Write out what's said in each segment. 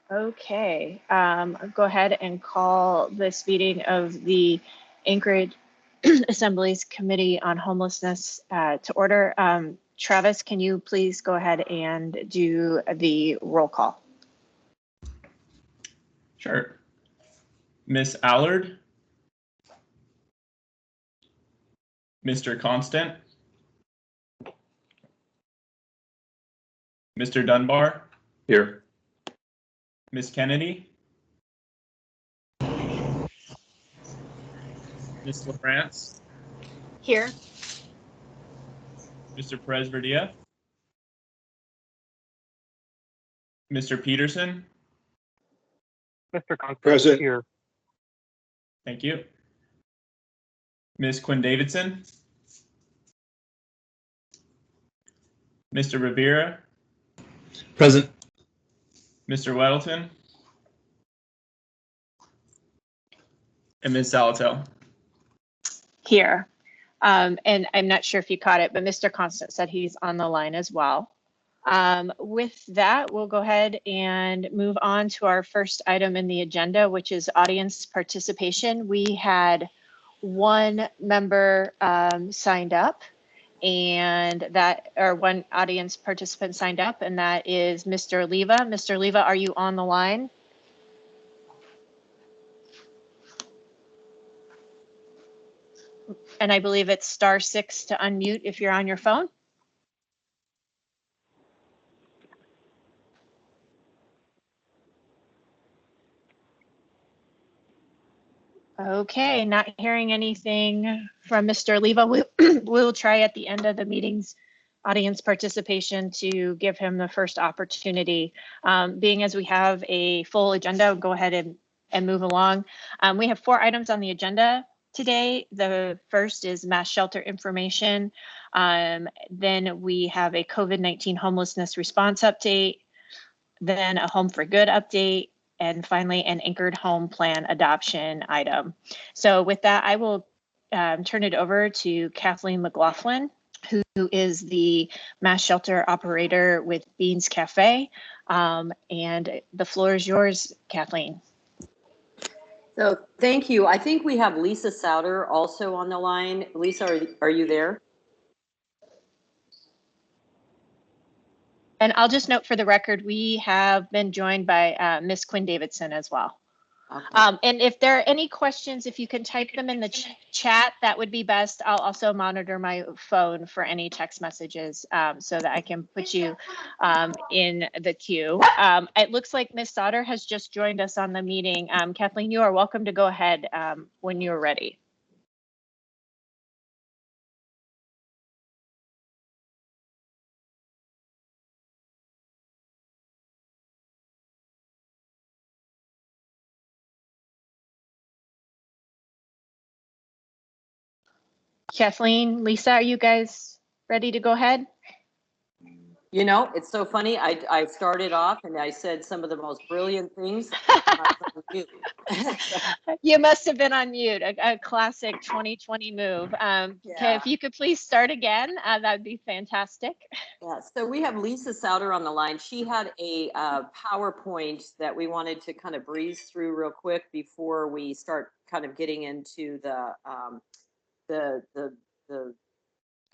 Okay, I'll go ahead and call this meeting of the Anchorage Assembly's Committee on Homelessness to order. Travis, can you please go ahead and do the roll call? Sure. Miss Allard, Mr. Constant, Mr. Dunbar, Here. Miss Kennedy, Miss LaFrance, Here. Mr. Perez-Verdia, Mr. Peterson. Mr. Constant Present. here. Thank you. Miss Quinn Davidson, Mr. Rivera, Present. Mr. Weddleton, and Ms. Salatel. Here. And I'm not sure if you caught it, but Mr. Constant said he's on the line as well. With that, we'll go ahead and move on to our first item in the agenda, which is audience participation. We had one member signed up, and one audience participant signed up, and that is Mr. Leva. Mr. Leva, are you on the line? And I believe it's *6 to unmute if you're on your phone. Okay, not hearing anything from Mr. Leva. We'll try at the end of the meeting's audience participation to give him the first opportunity. Being as we have a full agenda, we'll go ahead and move along. We have 4 items on the agenda today. The first is mass shelter information. Then we have a COVID-19 homelessness response update, then a Home for Good update, and finally an anchored home plan adoption item. So with that, I will turn it over to Kathleen McLaughlin, who is the mass shelter operator with Beans Cafe. And the floor is yours, Kathleen. So thank you. I think we have Lisa Souter also on the line. Lisa, are you there? And I'll just note for the record, we have been joined by Miss Quinn Davidson as well. Okay. And if there are any questions, if you can type them in the chat, that would be best. I'll also monitor my phone for any text messages so that I can put you in the queue. It looks like Miss Sauter has just joined us on the meeting. Kathleen, you are welcome to go ahead when you're ready. Kathleen, Lisa, are you guys ready to go ahead? You know, it's so funny. I started off and I said some of the most brilliant things. You must have been on mute, a classic 2020 move. Yeah. Okay, if you could please start again, that'd be fantastic. Yeah, so we have Lisa Souter on the line. She had a PowerPoint that we wanted to kind of breeze through real quick before we start kind of getting into the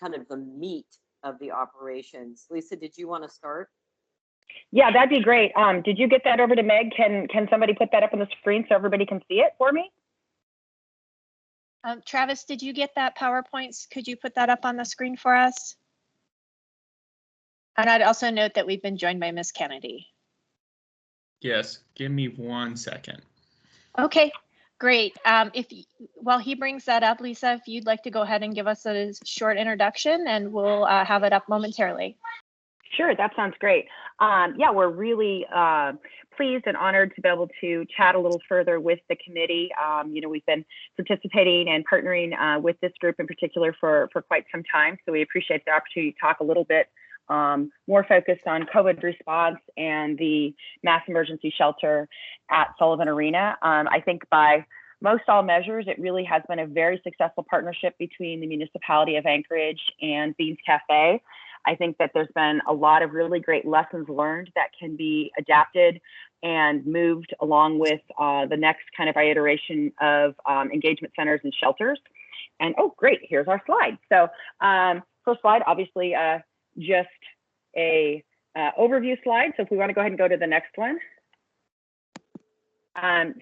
kind of the meat of the operations. Lisa, did you want to start? Yeah, that'd be great. Did you get that over to Meg? Can somebody put that up on the screen so everybody can see it for me? Travis, did you get that PowerPoint? Could you put that up on the screen for us? And I'd also note that we've been joined by Miss Kennedy. Yes, give me 1 second. Okay. Great. While he brings that up, Lisa, if you'd like to go ahead and give us a short introduction, and we'll have it up momentarily. Sure, that sounds great. Yeah, we're really pleased and honored to be able to chat a little further with the committee. You know, we've been participating and partnering with this group in particular for quite some time, so we appreciate the opportunity to talk a little bit more focused on COVID response and the mass emergency shelter at Sullivan Arena. I think by most all measures, it really has been a very successful partnership between the municipality of Anchorage and Beans Cafe. I think that there's been a lot of really great lessons learned that can be adapted and moved along with the next kind of iteration of engagement centers and shelters. And oh, great, here's our slide. So first slide, obviously just a overview slide. So if we want to go ahead and go to the next one.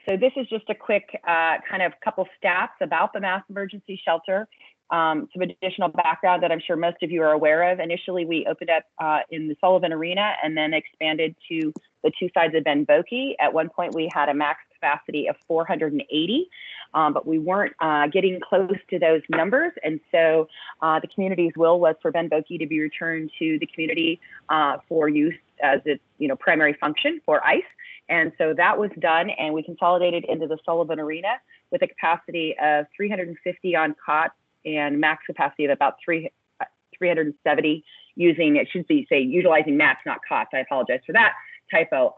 So this is just a quick kind of couple stats about the mass emergency shelter. Some additional background that I'm sure most of you are aware of. Initially, we opened up in the Sullivan Arena and then expanded to the two sides of Ben Boeke. At one point, we had a max capacity of 480, but we weren't getting close to those numbers. And so the community's will was for Ben Boeke to be returned to the community for use as its primary function for ICE. And so that was done, and we consolidated into the Sullivan Arena with a capacity of 350 on cots and max capacity of about 370 using, it should be say utilizing mats, not cots. I apologize for that typo.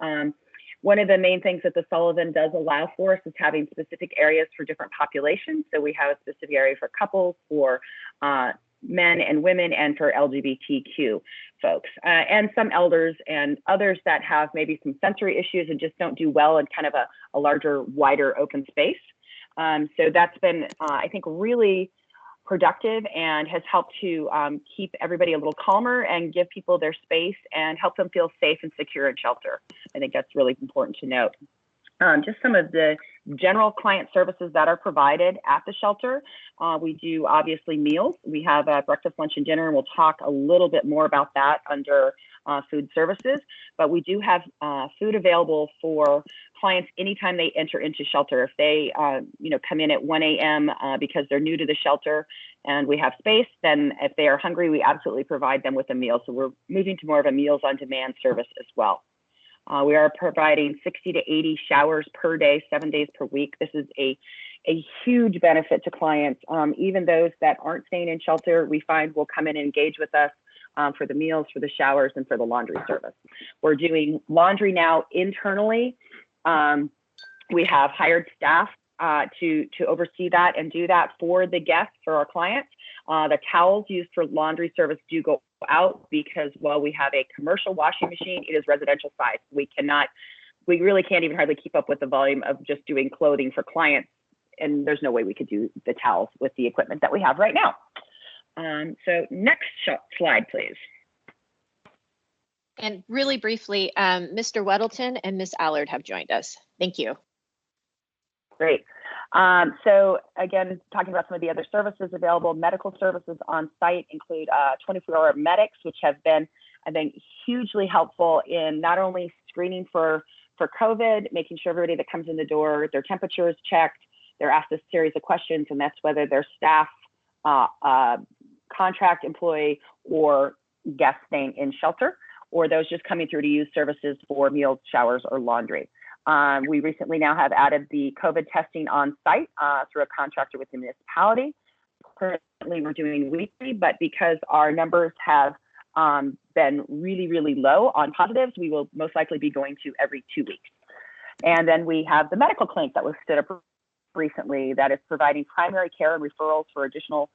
One of the main things that the Sullivan does allow for us is having specific areas for different populations. So we have a specific area for couples, for men and women, and for LGBTQ folks, and some elders and others that have maybe some sensory issues and just don't do well in kind of a larger, wider open space. So that's been, I think, really productive and has helped to keep everybody a little calmer and give people their space and help them feel safe and secure in shelter. I think that's really important to note. Just some of the general client services that are provided at the shelter. We do obviously meals. We have breakfast, lunch, and dinner, and we'll talk a little bit more about that under food services. But we do have food available for clients anytime they enter into shelter. If they come in at 1 a.m. Because they're new to the shelter and we have space, then if they are hungry, we absolutely provide them with a meal. So we're moving to more of a meals on demand service as well. We are providing 60 to 80 showers per day, 7 days per week. This is a huge benefit to clients. Even those that aren't staying in shelter, we find will come in and engage with us for the meals, for the showers, and for the laundry service. We're doing laundry now internally. We have hired staff to oversee that and do that for the guests, for our clients. The towels used for laundry service do go out because while we have a commercial washing machine, it is residential size. We really can't even hardly keep up with the volume of just doing clothing for clients. And there's no way we could do the towels with the equipment that we have right now. So next slide, please. And really briefly, Mr. Weddleton and Ms. Allard have joined us. Thank you. Great. So again, talking about some of the other services available, medical services on site include 24-hour medics, which have been, I think, hugely helpful in not only screening for COVID, making sure everybody that comes in the door, their temperature is checked, they're asked a series of questions, and that's whether they're staff, contract employee, or guest staying in shelter, or those just coming through to use services for meals, showers, or laundry. We recently now have added the COVID testing on site through a contractor with the municipality. Currently, we're doing weekly, but because our numbers have been really, really low on positives, we will most likely be going to every 2 weeks. And then we have the medical clinic that was stood up recently that is providing primary care and referrals for additional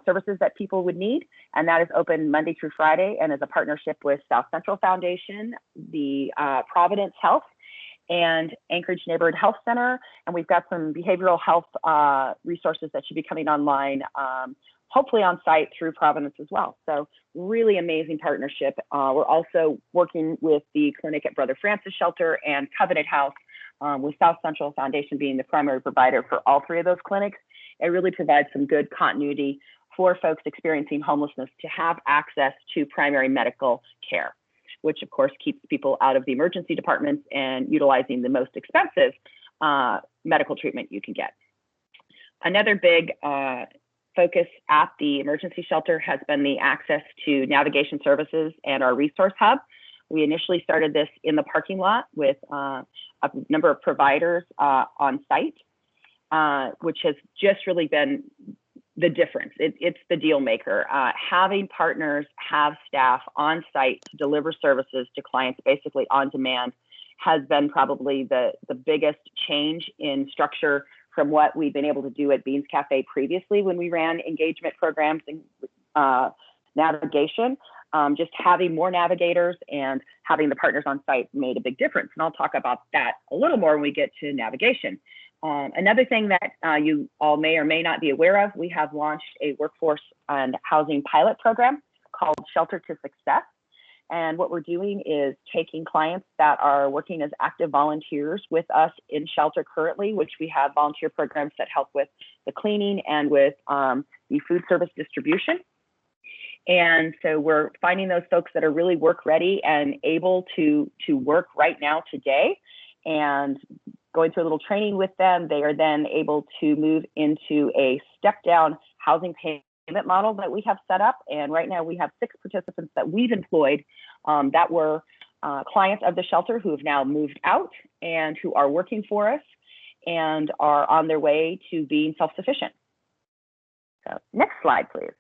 services that people would need. And that is open Monday through Friday and is a partnership with South Central Foundation, the Providence Health, and Anchorage Neighborhood Health Center. And we've got some behavioral health resources that should be coming online, hopefully on site through Providence as well. So really amazing partnership. We're also working with the clinic at Brother Francis Shelter and Covenant House, with South Central Foundation being the primary provider for all three of those clinics. It really provides some good continuity for folks experiencing homelessness to have access to primary medical care, which of course keeps people out of the emergency departments and utilizing the most expensive medical treatment you can get. Another big focus at the emergency shelter has been the access to navigation services and our resource hub. We initially started this in the parking lot with a number of providers on site, which has just really been the difference. It's the deal maker. Having partners have staff on site to deliver services to clients basically on demand has been probably the biggest change in structure from what we've been able to do at Beans Cafe previously when we ran engagement programs and navigation. just having more navigators and having the partners on site made a big difference. And I'll talk about that a little more when we get to navigation. Another thing that you all may or may not be aware of, we have launched a workforce and housing pilot program called Shelter to Success. And what we're doing is taking clients that are working as active volunteers with us in shelter currently, which we have volunteer programs that help with the cleaning and with the food service distribution. And so we're finding those folks that are really work ready and able to work right now today, and going through a little training with them. They are then able to move into a step down housing payment model that we have set up. And right now we have 6 participants that we've employed that were clients of the shelter who have now moved out and who are working for us and are on their way to being self-sufficient. So next slide, please.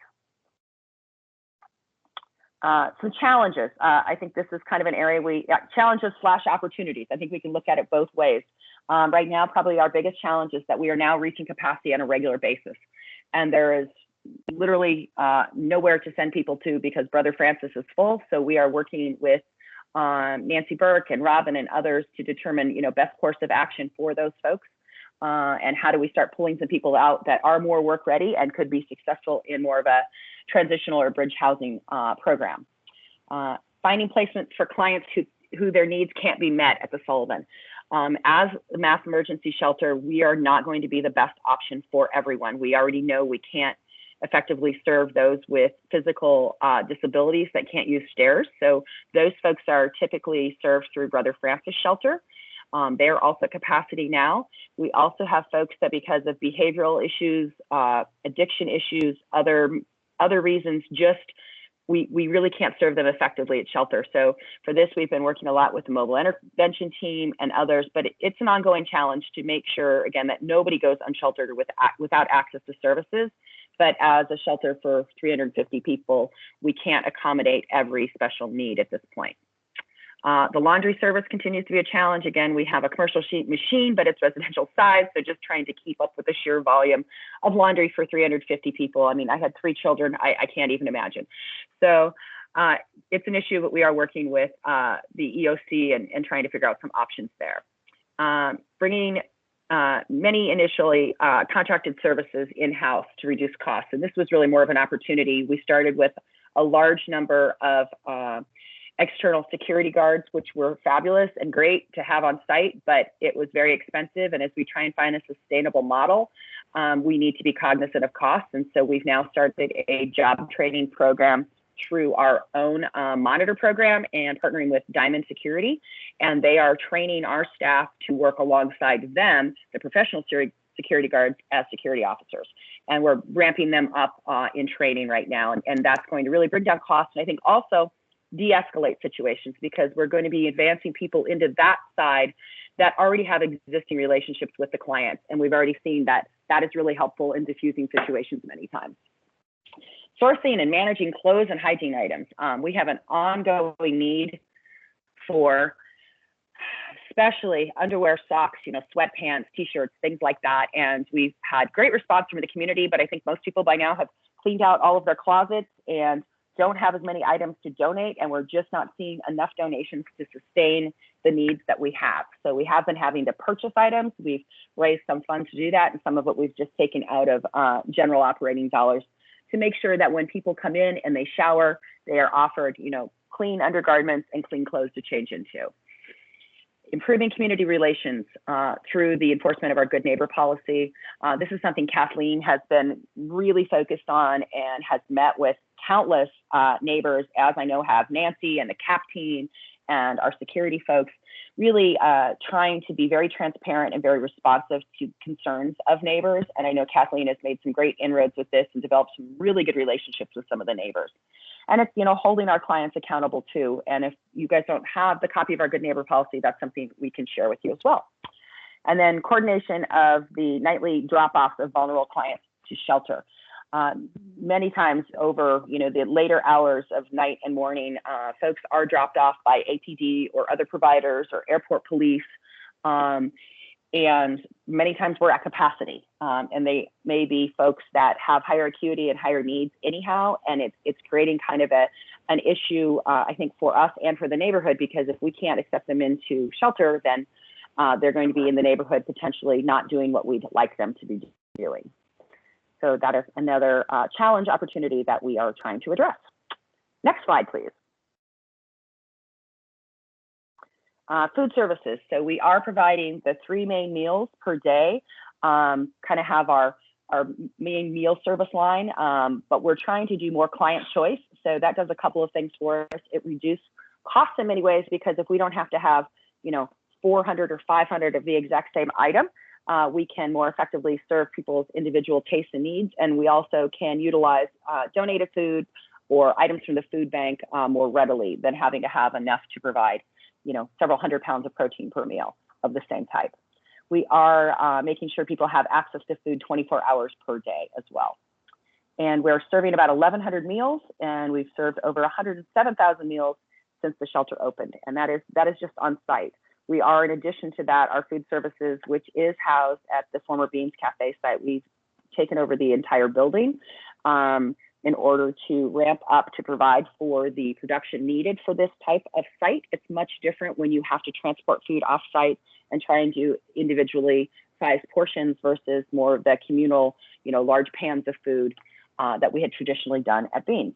Some challenges. I think this is kind of an area challenges / opportunities. I think we can look at it both ways. Right now, probably our biggest challenge is that we are now reaching capacity on a regular basis. And there is literally nowhere to send people to because Brother Francis is full. So we are working with Nancy Burke and Robin and others to determine, best course of action for those folks. And how do we start pulling some people out that are more work ready and could be successful in more of a transitional or bridge housing program. Finding placements for clients who their needs can't be met at the Sullivan. As a mass emergency shelter, we are not going to be the best option for everyone. We already know we can't effectively serve those with physical disabilities that can't use stairs. So those folks are typically served through Brother Francis Shelter. They're also at capacity now. We also have folks that because of behavioral issues, addiction issues, other reasons, just we really can't serve them effectively at shelter. So for this, we've been working a lot with the mobile intervention team and others, but it's an ongoing challenge to make sure, again, that nobody goes unsheltered or without access to services. But as a shelter for 350 people, we can't accommodate every special need at this point. The laundry service continues to be a challenge. Again, we have a commercial sheet machine, but it's residential size. So just trying to keep up with the sheer volume of laundry for 350 people. I mean, I had 3 children. I can't even imagine. So it's an issue that we are working with the EOC and trying to figure out some options there. Bringing many initially contracted services in-house to reduce costs. And this was really more of an opportunity. We started with a large number of external security guards, which were fabulous and great to have on site, but it was very expensive. And as we try and find a sustainable model, we need to be cognizant of costs. And so we've now started a job training program through our own monitor program and partnering with Diamond Security. And they are training our staff to work alongside them, the professional security guards, as security officers. And we're ramping them up in training right now. And that's going to really bring down costs. And I think also de-escalate situations, because we're going to be advancing people into that side that already have existing relationships with the clients. And we've already seen that that is really helpful in diffusing situations many times. Sourcing and managing clothes and hygiene items. We have an ongoing need for especially underwear, socks, sweatpants, t-shirts, things like that. And we've had great response from the community, but I think most people by now have cleaned out all of their closets and don't have as many items to donate, and we're just not seeing enough donations to sustain the needs that we have. So we have been having to purchase items. We've raised some funds to do that, and some of it we've just taken out of general operating dollars to make sure that when people come in and they shower, they are offered, clean undergarments and clean clothes to change into. Improving community relations through the enforcement of our good neighbor policy. This is something Kathleen has been really focused on and has met with countless neighbors, as I know have Nancy and the CAP team and our security folks, really trying to be very transparent and very responsive to concerns of neighbors. And I know Kathleen has made some great inroads with this and developed some really good relationships with some of the neighbors. And it's, holding our clients accountable too. And if you guys don't have the copy of our good neighbor policy, that's something we can share with you as well. And then coordination of the nightly drop-offs of vulnerable clients to shelter. Many times over, the later hours of night and morning, folks are dropped off by APD or other providers or airport police. And many times we're at capacity, and they may be folks that have higher acuity and higher needs anyhow, and it's creating kind of an issue, I think, for us and for the neighborhood, because if we can't accept them into shelter, then they're going to be in the neighborhood potentially not doing what we'd like them to be doing. So that is another challenge opportunity that we are trying to address. Next slide, please. Food services. So we are providing the 3 main meals per day, kind of have our main meal service line, but we're trying to do more client choice. So that does a couple of things for us. It reduces costs in many ways, because if we don't have to have, 400 or 500 of the exact same item, we can more effectively serve people's individual tastes and needs. And we also can utilize donated food or items from the food bank more readily than having to have enough to provide, several hundred pounds of protein per meal of the same type. We are making sure people have access to food 24 hours per day as well. And we're serving about 1,100 meals, and we've served over 107,000 meals since the shelter opened. And that is just on site. We are, in addition to that, our food services, which is housed at the former Beans Cafe site. We've taken over the entire building in order to ramp up to provide for the production needed for this type of site. It's much different when you have to transport food off site and try and do individually sized portions versus more of the communal, large pans of food that we had traditionally done at Beans.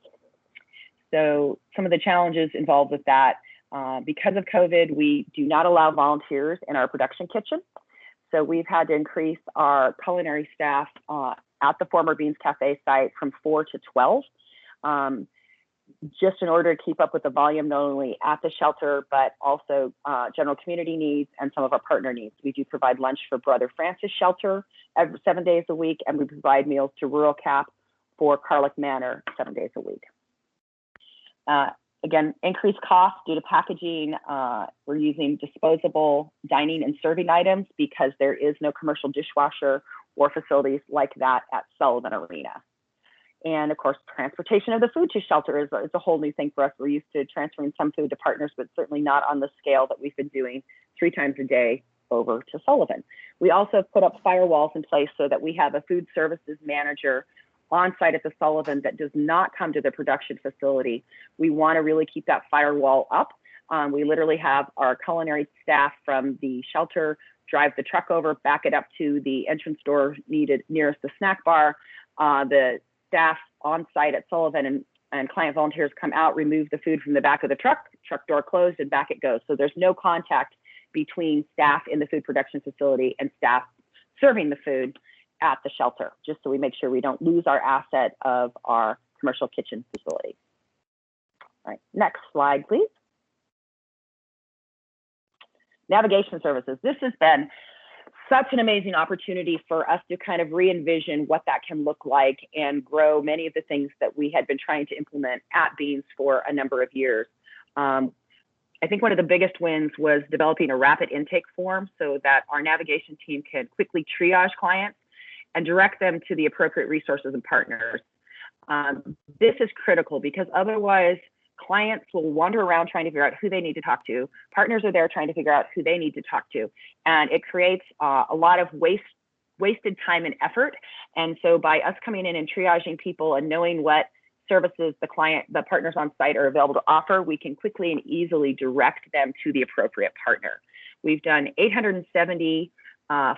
So some of the challenges involved with that, because of COVID, we do not allow volunteers in our production kitchen. So we've had to increase our culinary staff at the former Beans Cafe site from 4 to 12, just in order to keep up with the volume, not only at the shelter, but also general community needs and some of our partner needs. We do provide lunch for Brother Francis Shelter 7 days a week, and we provide meals to Rural Cap for Carlick Manor 7 days a week. Again, increased costs due to packaging. We're using disposable dining and serving items because there is no commercial dishwasher or facilities like that at Sullivan Arena. And of course, transportation of the food to shelter is a whole new thing for us. We're used to transferring some food to partners, but certainly not on the scale that we've been doing 3 times a day over to Sullivan. We also have put up firewalls in place so that we have a food services manager on site at the Sullivan that does not come to the production facility. We want to really keep that firewall up. We literally have our culinary staff from the shelter drive the truck over, back it up to the entrance door needed nearest the snack bar. The staff on site at Sullivan and client volunteers come out, remove the food from the back of the truck door closed, and back it goes. So there's no contact between staff in the food production facility and staff serving the food at the shelter, just so we make sure we don't lose our asset of our commercial kitchen facility. All right, next slide, please. Navigation services. This has been such an amazing opportunity for us to kind of re-envision what that can look like and grow many of the things that we had been trying to implement at Beans for a number of years. I think one of the biggest wins was developing a rapid intake form so that our navigation team can quickly triage clients and direct them to the appropriate resources and partners. This is critical because otherwise clients will wander around trying to figure out who they need to talk to. Partners are there trying to figure out who they need to talk to. And it creates a lot of wasted time and effort. And so by us coming in and triaging people and knowing what services the partners on site are available to offer, we can quickly and easily direct them to the appropriate partner. We've done 870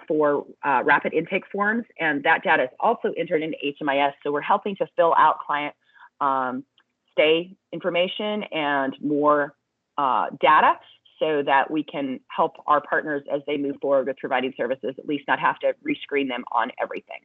for rapid intake forms, and that data is also entered into HMIS. So we're helping to fill out client stay information and more data so that we can help our partners as they move forward with providing services, at least not have to rescreen them on everything.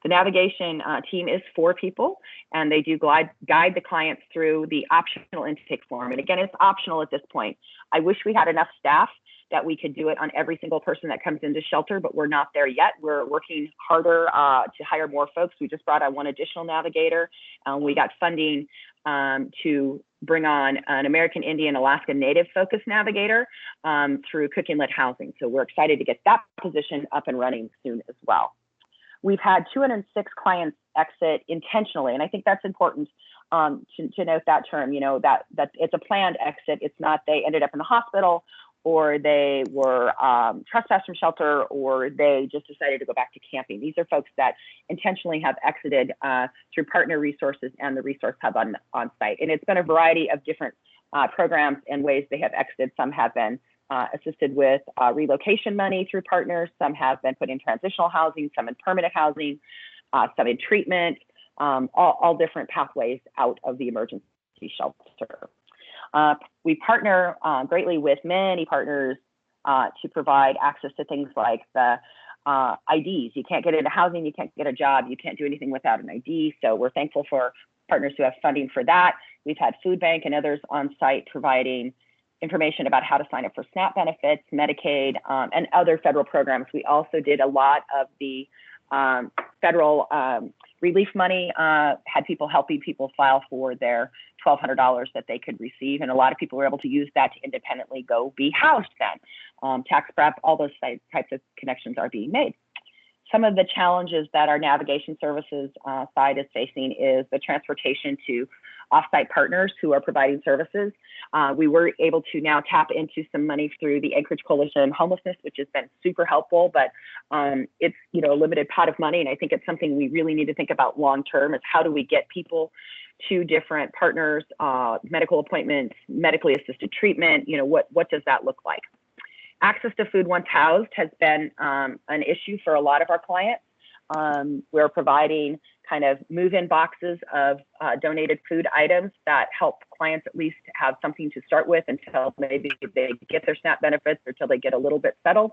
The navigation team is 4 people, and they do guide the clients through the optional intake form. And again, it's optional at this point. I wish we had enough staff that we could do it on every single person that comes into shelter, but we're not there yet. We're working harder to hire more folks. We just brought on 1 additional navigator. We got funding to bring on an American Indian Alaska Native focused navigator through Cooking Lit Housing. So we're excited to get that position up and running soon as well. We've had 206 clients exit intentionally, and I think that's important to note that term, that it's a planned exit. It's not they ended up in the hospital or they were trespassed from shelter, or they just decided to go back to camping. These are folks that intentionally have exited through partner resources and the resource hub on site. And it's been a variety of different programs and ways they have exited. Some have been assisted with relocation money through partners. Some have been put in transitional housing, some in permanent housing, some in treatment, all different pathways out of the emergency shelter. We partner greatly with many partners to provide access to things like the IDs. You can't get into housing, you can't get a job, you can't do anything without an ID. So we're thankful for partners who have funding for that. We've had Food Bank and others on site providing information about how to sign up for SNAP benefits, Medicaid, and other federal programs. We also did a lot of the federal relief money, had people helping people file for their $1,200 that they could receive. And a lot of people were able to use that to independently go be housed then. Tax prep, all those types of connections are being made. Some of the challenges that our navigation services side is facing is the transportation to offsite partners who are providing services. We were able to now tap into some money through the Anchorage Coalition Homelessness, which has been super helpful, but it's a limited pot of money. And I think it's something we really need to think about long-term is how do we get people to different partners, medical appointments, medically assisted treatment, what does that look like? Access to food once housed has been an issue for a lot of our clients. We're providing kind of move-in boxes of donated food items that help clients at least have something to start with until maybe they get their SNAP benefits or until they get a little bit settled.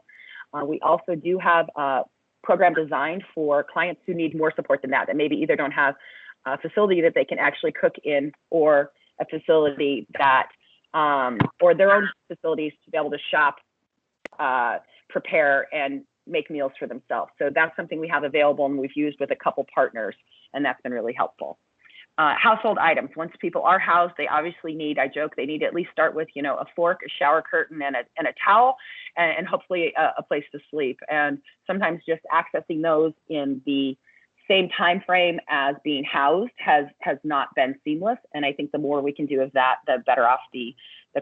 We also do have a program designed for clients who need more support than that maybe either don't have a facility that they can actually cook in or a facility that, or their own facilities to be able to shop, prepare, and make meals for themselves. So that's something we have available and we've used with a couple partners, and that's been really helpful. Household items. Once people are housed, they obviously need, I joke, they need to at least start with, a fork, a shower curtain, and a towel, and hopefully a place to sleep. And sometimes just accessing those in the same time frame as being housed has not been seamless. And I think the more we can do of that, the better off the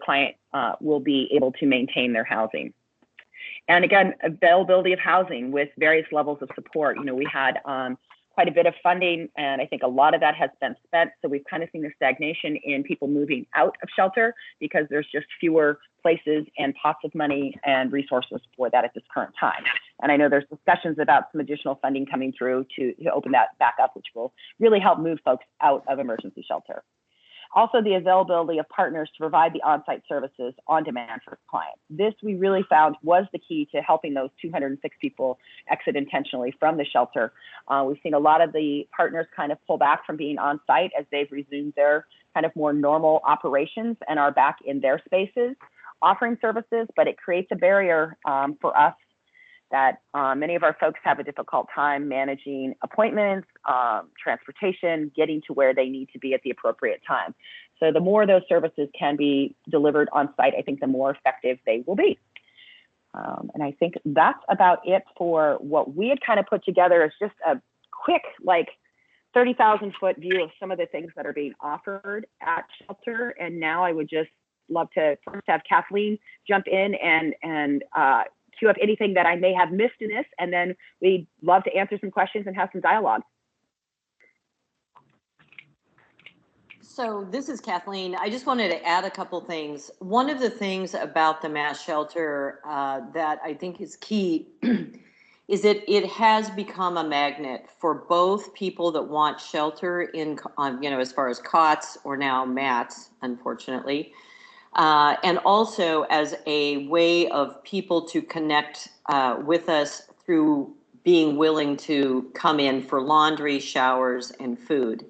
client will be able to maintain their housing. And again, availability of housing with various levels of support. We had quite a bit of funding, and I think a lot of that has been spent. So we've kind of seen a stagnation in people moving out of shelter because there's just fewer places and pots of money and resources for that at this current time. And I know there's discussions about some additional funding coming through to open that back up, which will really help move folks out of emergency shelter. Also, the availability of partners to provide the on-site services on demand for clients. This we really found was the key to helping those 206 people exit intentionally from the shelter. We've seen a lot of the partners kind of pull back from being on-site as they've resumed their kind of more normal operations and are back in their spaces offering services, but it creates a barrier for us that many of our folks have a difficult time managing appointments, transportation, getting to where they need to be at the appropriate time. So the more those services can be delivered on site, I think the more effective they will be. And I think that's about it for what we had kind of put together as just a quick, 30,000 foot view of some of the things that are being offered at shelter. And now I would just love to first have Kathleen jump in and queue up anything that I may have missed in this, and then we'd love to answer some questions and have some dialogue. So this is Kathleen. I just wanted to add a couple things. One of the things about the mass shelter that I think is key is that it has become a magnet for both people that want shelter in, as far as cots or now mats, unfortunately, and also as a way of people to connect with us through being willing to come in for laundry, showers, and food.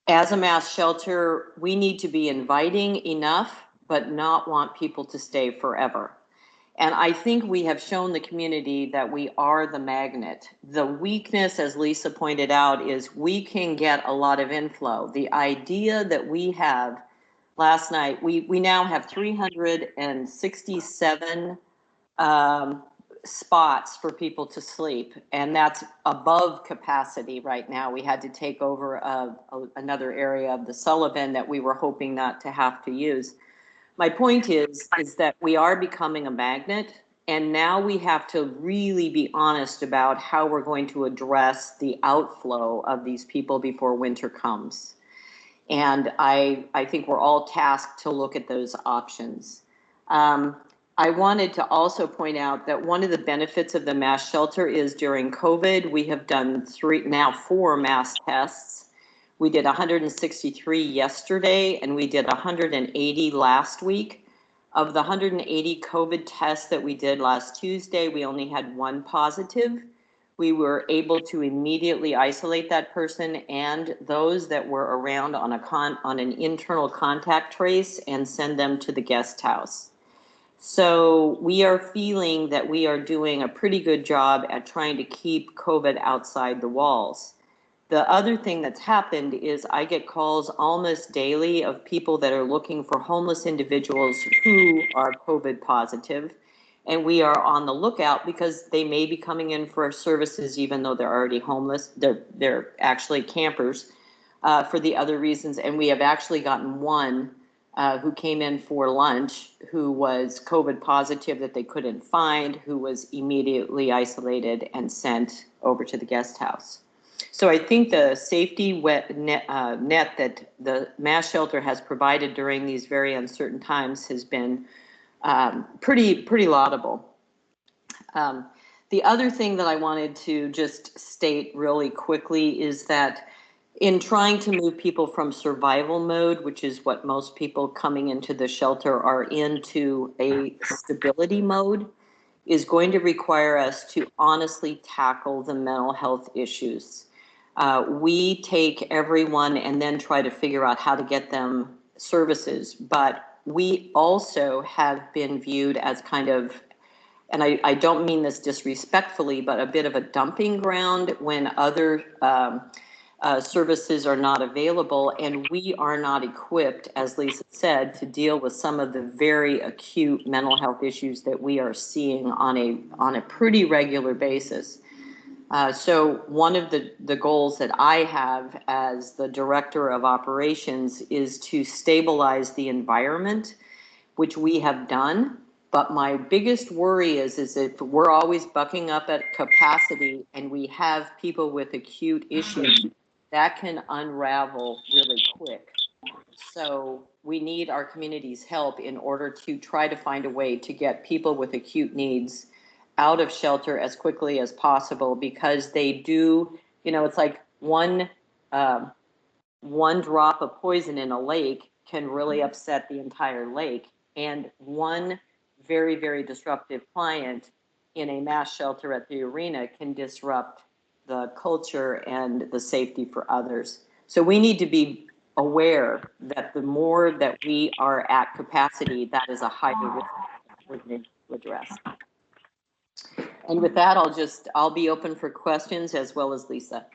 As a mass shelter, we need to be inviting enough, but not want people to stay forever. And I think we have shown the community that we are the magnet. The weakness, as Lisa pointed out, is we can get a lot of inflow. The idea that we have last night, we now have 367 spots for people to sleep, and that's above capacity right now. We had to take over another area of the Sullivan that we were hoping not to have to use. my point is that we are becoming a magnet, and now we have to really be honest about how we're going to address the outflow of these people before winter comes. And I think we're all tasked to look at those options. I wanted to also point out that one of the benefits of the mass shelter is during COVID, we have done 4 mass tests. We did 163 yesterday, and we did 180 last week. Of the 180 COVID tests that we did last Tuesday, we only had 1 positive. We were able to immediately isolate that person and those that were around on an internal contact trace and send them to the guest house. So we are feeling that we are doing a pretty good job at trying to keep COVID outside the walls. The other thing that's happened is I get calls almost daily of people that are looking for homeless individuals who are COVID positive. And we are on the lookout because they may be coming in for our services even though they're already homeless. They're actually campers for the other reasons. And we have actually gotten one who came in for lunch who was COVID positive that they couldn't find, who was immediately isolated and sent over to the guest house. So I think the safety net that the mass shelter has provided during these very uncertain times has been pretty laudable. The other thing that I wanted to just state really quickly is that in trying to move people from survival mode, which is what most people coming into the shelter are into, a stability mode, is going to require us to honestly tackle the mental health issues. We take everyone and then try to figure out how to get them services, but we also have been viewed as kind of, and I don't mean this disrespectfully, but a bit of a dumping ground when other services are not available, and we are not equipped, as Lisa said, to deal with some of the very acute mental health issues that we are seeing on a pretty regular basis. So one of the goals that I have as the director of operations is to stabilize the environment, which we have done. But my biggest worry is if we're always bucking up at capacity and we have people with acute issues, that can unravel really quick. So we need our community's help in order to try to find a way to get people with acute needs out of shelter as quickly as possible, because they do, it's like one drop of poison in a lake can really upset the entire lake. And one very, very disruptive client in a mass shelter at the arena can disrupt the culture and the safety for others. So we need to be aware that the more that we are at capacity, that is a higher risk we're going to address. And with that, I'll be open for questions, as well as Lisa.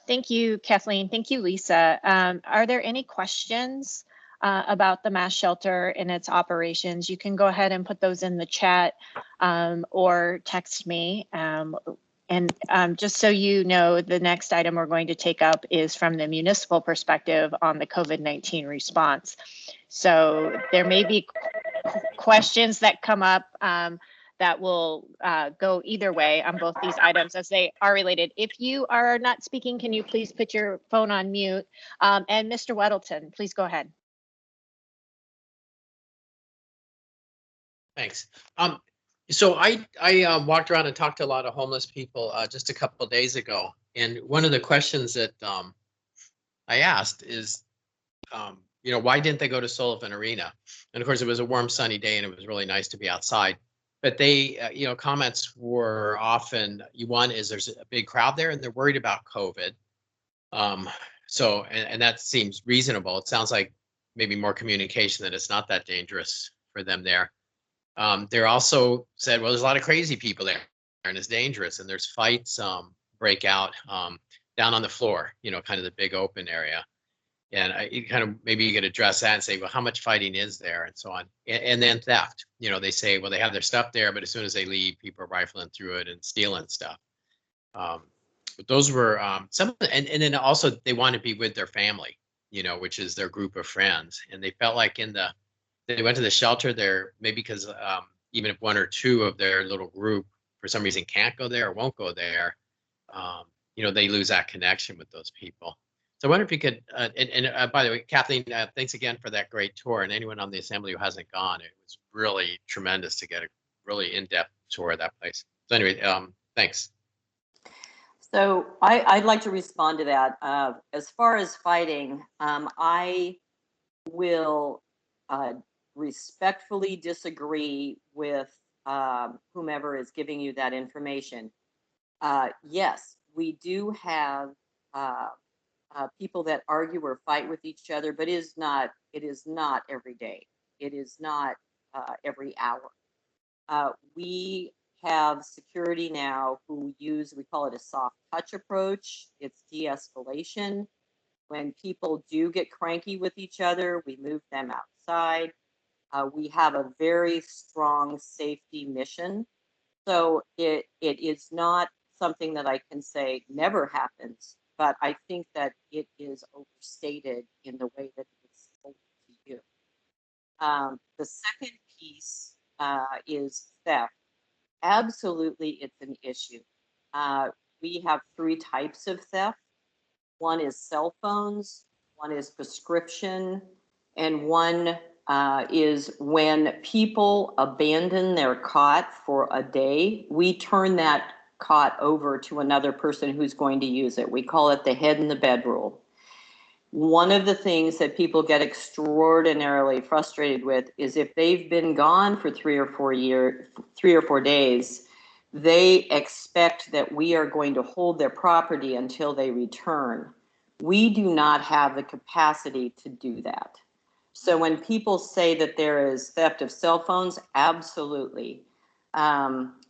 Thank you, Kathleen. Thank you, Lisa. Are there any questions about the mass shelter and its operations? You can go ahead and put those in the chat or text me. And just so you know, the next item we're going to take up is from the municipal perspective on the COVID-19 response. So there may be questions that come up that will go either way on both these items as they are related. If you are not speaking, can you please put your phone on mute? And Mr. Weddleton, please go ahead. Thanks. So I walked around and talked to a lot of homeless people just a couple of days ago, and one of the questions that I asked is, why didn't they go to Sullivan Arena? And of course, it was a warm, sunny day, and it was really nice to be outside. But they, comments were often, one is there's a big crowd there, and they're worried about COVID. So, and that seems reasonable. It sounds like maybe more communication that it's not that dangerous for them there. They're also said, well, there's a lot of crazy people there, and it's dangerous, and there's fights break out down on the floor, kind of the big open area. And maybe you could address that and say, well, how much fighting is there, and so on. And then theft. They say, well, they have their stuff there, but as soon as they leave, people are rifling through it and stealing stuff. But those were some, and then also they want to be with their family, which is their group of friends. And they felt like in the they went to the shelter there, maybe because even if one or two of their little group for some reason can't go there or won't go there, they lose that connection with those people. So I wonder if you could, by the way, Kathleen, thanks again for that great tour. And anyone on the assembly who hasn't gone, it was really tremendous to get a really in-depth tour of that place. So anyway, thanks. So I'd like to respond to that. As far as fighting, I will respectfully disagree with whomever is giving you that information. Yes, we do have people that argue or fight with each other, but it is not every day. It is not every hour. We have security now who we call it a soft touch approach. It's de-escalation. When people do get cranky with each other, we move them outside. We have a very strong safety mission. So it is not something that I can say never happens, but I think that it is overstated in the way that it's told to you. The second piece is theft. Absolutely, it's an issue. We have three types of theft. One is cell phones, one is prescription, and one is when people abandon their cot for a day, we turn that cot over to another person who's going to use it. We call it the head in the bed rule. One of the things that people get extraordinarily frustrated with is if they've been gone for 3 or 4 days, they expect that we are going to hold their property until they return. We do not have the capacity to do that. So when people say that there is theft of cell phones, absolutely.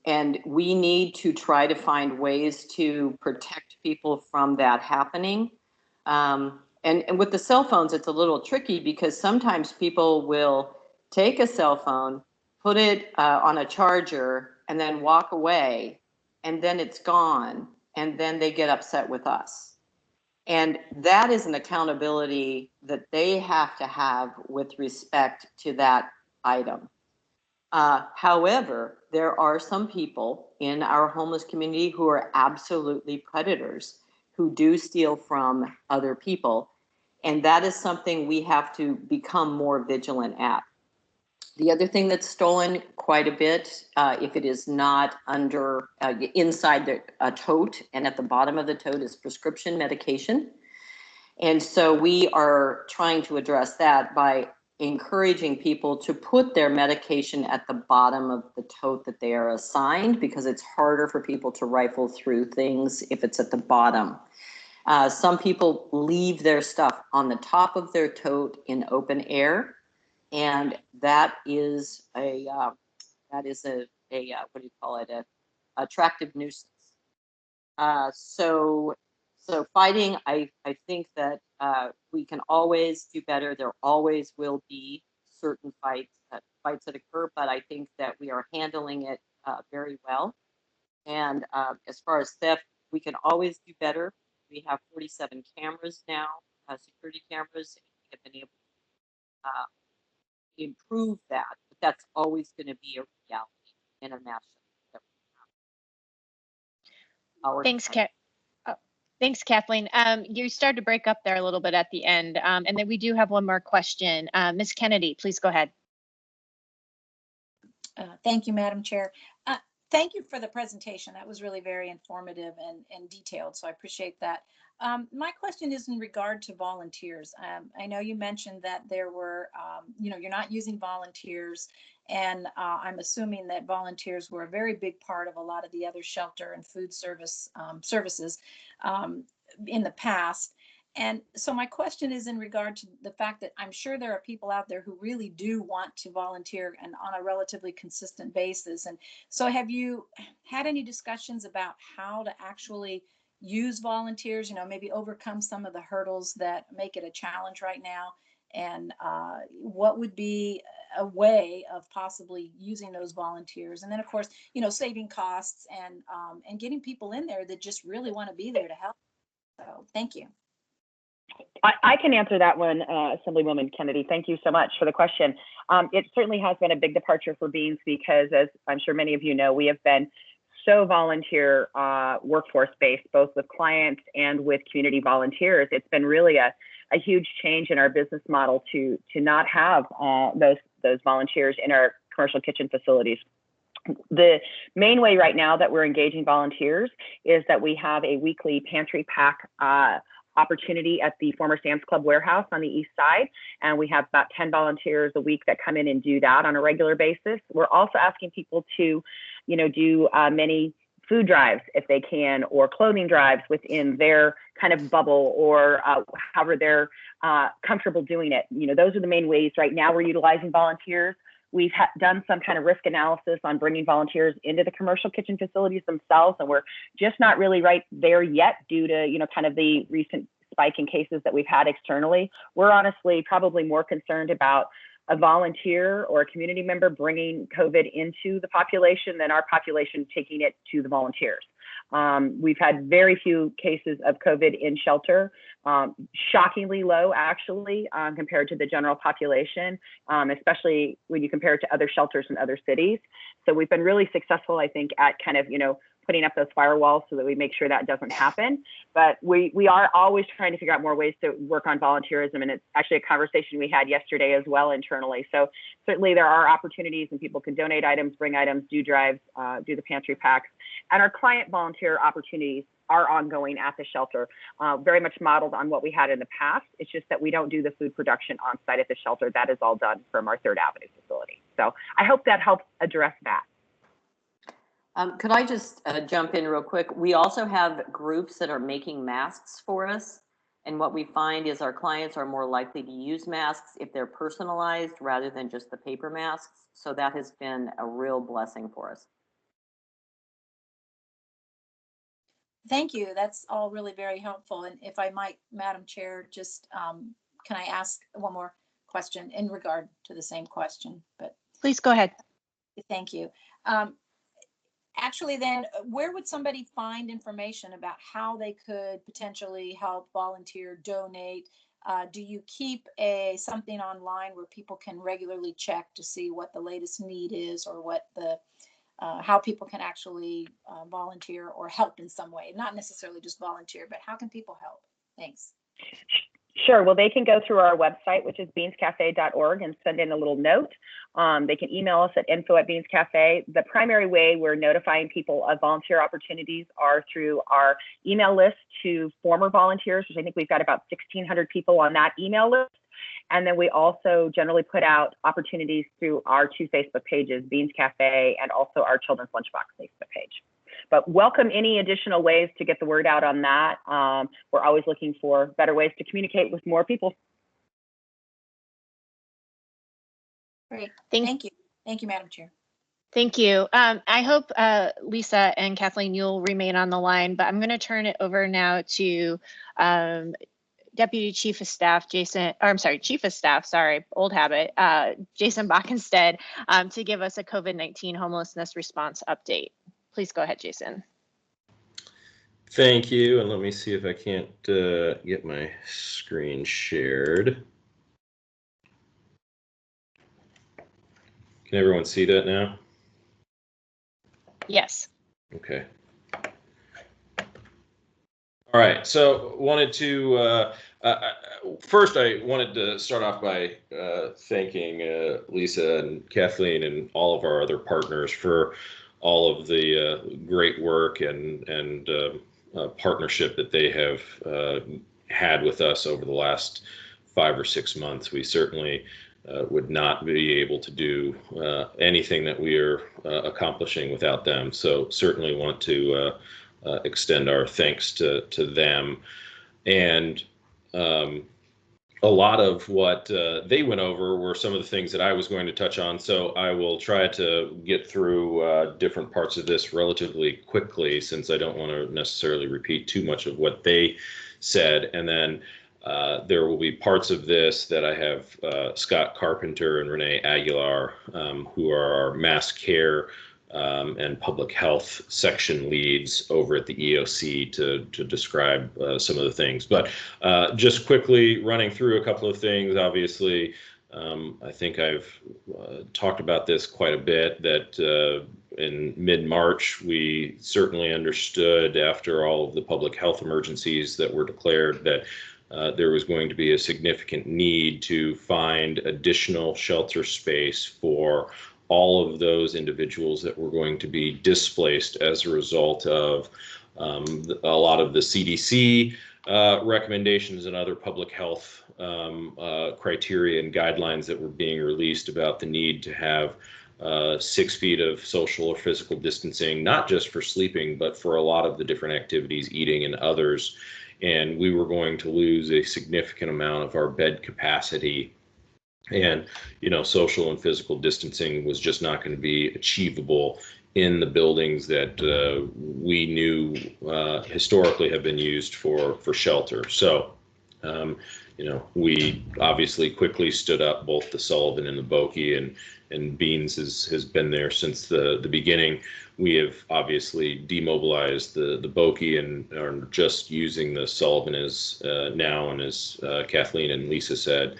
And we need to try to find ways to protect people from that happening. And with the cell phones, it's a little tricky because sometimes people will take a cell phone, put it on a charger, and then walk away, and then it's gone, and then they get upset with us. And that is an accountability that they have to have with respect to that item. However, there are some people in our homeless community who are absolutely predators, who do steal from other people. And that is something we have to become more vigilant at. The other thing that's stolen quite a bit, if it is not under inside a tote and at the bottom of the tote, is prescription medication. And so we are trying to address that by encouraging people to put their medication at the bottom of the tote that they are assigned, because it's harder for people to rifle through things if it's at the bottom. Some people leave their stuff on the top of their tote in open air, and that is a what do you call it? A attractive nuisance. So fighting, I think that we can always do better. There always will be certain fights that occur, but I think that we are handling it very well. And as far as theft, we can always do better. We have 47 cameras now, security cameras, and we have been able to improve that. But that's always going to be a reality in a mass shelter that we have. Thanks, Thanks, Kathleen. You started to break up there a little bit at the end, and then we do have one more question. Ms. Kennedy, please go ahead. Thank you, Madam Chair. Thank you for the presentation. That was really very informative and detailed, so I appreciate that. My question is in regard to volunteers. I know you mentioned that there were, you're not using volunteers, and I'm assuming that volunteers were a very big part of a lot of the other shelter and food services in the past. And so my question is in regard to the fact that I'm sure there are people out there who really do want to volunteer and on a relatively consistent basis. And so have you had any discussions about how to actually use volunteers, maybe overcome some of the hurdles that make it a challenge right now? And what would be a way of possibly using those volunteers? And then, of course, saving costs and getting people in there that just really want to be there to help. So thank you. I can answer that one, Assemblywoman Kennedy. Thank you so much for the question. It certainly has been a big departure for Beans because, as I'm sure many of you know, we have been so volunteer workforce based, both with clients and with community volunteers. It's been really a huge change in our business model to not have those volunteers in our commercial kitchen facilities. The main way right now that we're engaging volunteers is that we have a weekly pantry pack opportunity at the former Sam's Club warehouse on the east side. And we have about 10 volunteers a week that come in and do that on a regular basis. We're also asking people to, do many food drives if they can, or clothing drives within their kind of bubble, or however they're comfortable doing it. Those are the main ways right now we're utilizing volunteers. We've done some kind of risk analysis on bringing volunteers into the commercial kitchen facilities themselves, and we're just not really right there yet due to, kind of the recent spike in cases that we've had externally. We're honestly probably more concerned about a volunteer or a community member bringing COVID into the population than our population taking it to the volunteers. We've had very few cases of COVID in shelter, shockingly low actually, compared to the general population, especially when you compare it to other shelters in other cities. So we've been really successful, I think, at kind of, putting up those firewalls so that we make sure that doesn't happen. But we are always trying to figure out more ways to work on volunteerism. And it's actually a conversation we had yesterday as well internally. So certainly there are opportunities, and people can donate items, bring items, do drives, do the pantry packs. And our client volunteer opportunities are ongoing at the shelter, very much modeled on what we had in the past. It's just that we don't do the food production on site at the shelter. That is all done from our 3rd Avenue facility. So I hope that helps address that. Could I just jump in real quick? We also have groups that are making masks for us. And what we find is our clients are more likely to use masks if they're personalized rather than just the paper masks. So that has been a real blessing for us. Thank you. That's all really very helpful. And if I might, Madam Chair, just can I ask one more question in regard to the same question? But Please go ahead. thank you. Actually, then, where would somebody find information about how they could potentially help, volunteer, donate? Do you keep something online where people can regularly check to see what the latest need is, or what how people can actually volunteer or help in some way? Not necessarily just volunteer, but how can people help? Thanks. Sure. Well, they can go through our website, which is beanscafe.org, and send in a little note. They can email us at info@beanscafe. The primary way we're notifying people of volunteer opportunities are through our email list to former volunteers, which I think we've got about 1,600 people on that email list. And then we also generally put out opportunities through our 2 Facebook pages, Beans Cafe and also our Children's Lunchbox Facebook page. But welcome any additional ways to get the word out on that. We're always looking for better ways to communicate with more people. Great. Thank Thank you. Thank you, Madam Chair. Thank you. I hope Lisa and Kathleen, you'll remain on the line, but I'm going to turn it over now to Deputy Chief of Staff, Chief of Staff, old habit, Jason Bockenstead, to give us a COVID-19 homelessness response update. Please go ahead, Jason. Thank you. And let me see if I can't get my screen shared. Can everyone see that now? Yes. Okay. All right. So wanted to, first I wanted to start off by thanking Lisa and Kathleen and all of our other partners for all of the great work and partnership that they have had with us over the last 5 or 6 months. We certainly would not be able to do anything that we are accomplishing without them. So certainly want to extend our thanks to them. And a lot of what they went over were some of the things that I was going to touch on. So I will try to get through different parts of this relatively quickly, since I don't want to necessarily repeat too much of what they said. And then there will be parts of this that I have Scott Carpenter and Renee Aguilar, who are our mass care and public health section leads over at the EOC to describe some of the things. But just quickly running through a couple of things, obviously, I think I've talked about this quite a bit, that in mid-March, we certainly understood after all of the public health emergencies that were declared that there was going to be a significant need to find additional shelter space for all of those individuals that were going to be displaced as a result of a lot of the CDC recommendations and other public health criteria and guidelines that were being released about the need to have 6 feet of social or physical distancing, not just for sleeping, but for a lot of the different activities, eating and others. And we were going to lose a significant amount of our bed capacity. And, social and physical distancing was just not going to be achievable in the buildings that we knew historically have been used for shelter. So, we obviously quickly stood up both the Sullivan and the Bokie, and Beans has been there since the beginning. We have obviously demobilized the Bokie and are just using the Sullivan as now, and as Kathleen and Lisa said,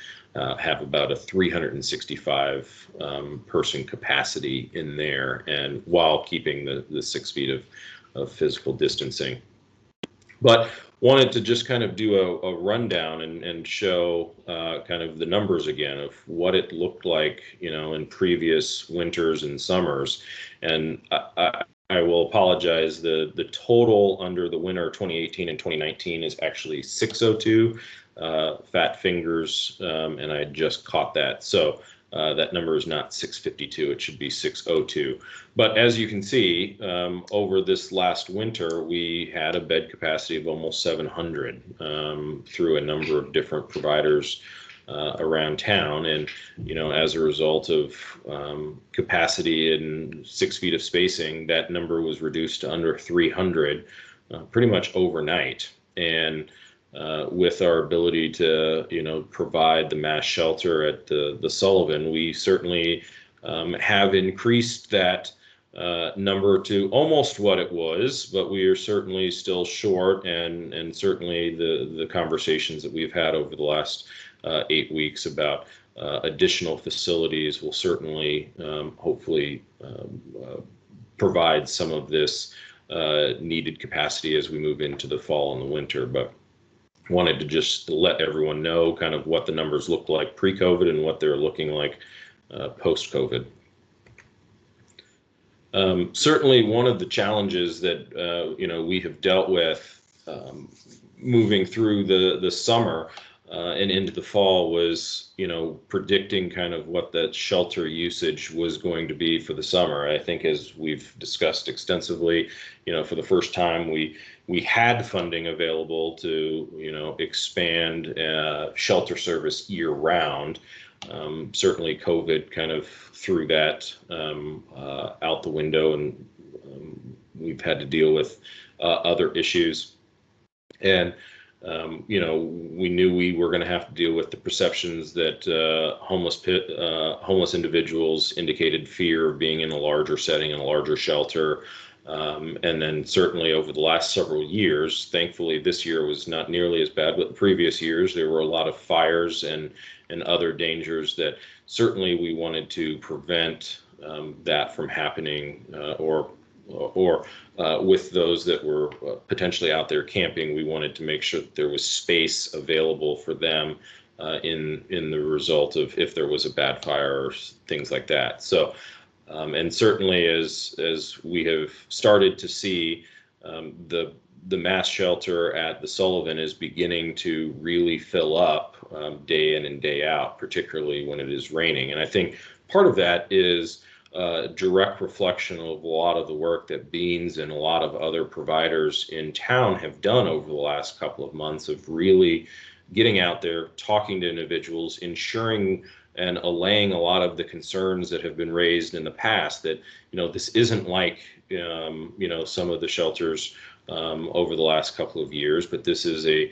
have about a 365 person capacity in there, and while keeping the 6 feet of physical distancing. But wanted to just kind of do a rundown and show kind of the numbers again of what it looked like, in previous winters and summers. And I will apologize, the total under the winter 2018 and 2019 is actually 602. Fat fingers, and I just caught that. So that number is not 652, it should be 602. But as you can see, over this last winter, we had a bed capacity of almost 700 through a number of different providers around town. And, as a result of capacity and 6 feet of spacing, that number was reduced to under 300 pretty much overnight. And with our ability to, provide the mass shelter at the Sullivan, we certainly have increased that number to almost what it was, but we are certainly still short. And certainly the conversations that we've had over the last 8 weeks about additional facilities will certainly, hopefully, provide some of this needed capacity as we move into the fall and the winter. But wanted to just let everyone know kind of what the numbers look like pre-COVID and what they're looking like post-COVID. Certainly one of the challenges that we have dealt with moving through the summer and into the fall was predicting kind of what that shelter usage was going to be for the summer. I think, as we've discussed extensively, for the first time we had funding available to expand shelter service year round. Certainly COVID kind of threw that out the window, and we've had to deal with other issues. And we knew we were going to have to deal with the perceptions that homeless individuals indicated fear of being in a larger setting, in a larger shelter. And then certainly over the last several years, thankfully this year was not nearly as bad, but the previous years there were a lot of fires and other dangers that certainly we wanted to prevent that from happening, or with those that were potentially out there camping. We wanted to make sure that there was space available for them in the result of if there was a bad fire or things like that. So. And certainly, as we have started to see, the mass shelter at the Sullivan is beginning to really fill up day in and day out, particularly when it is raining. And I think part of that is a direct reflection of a lot of the work that Beans and a lot of other providers in town have done over the last couple of months of really getting out there, talking to individuals, ensuring and allaying a lot of the concerns that have been raised in the past, that this isn't like some of the shelters over the last couple of years, but this is a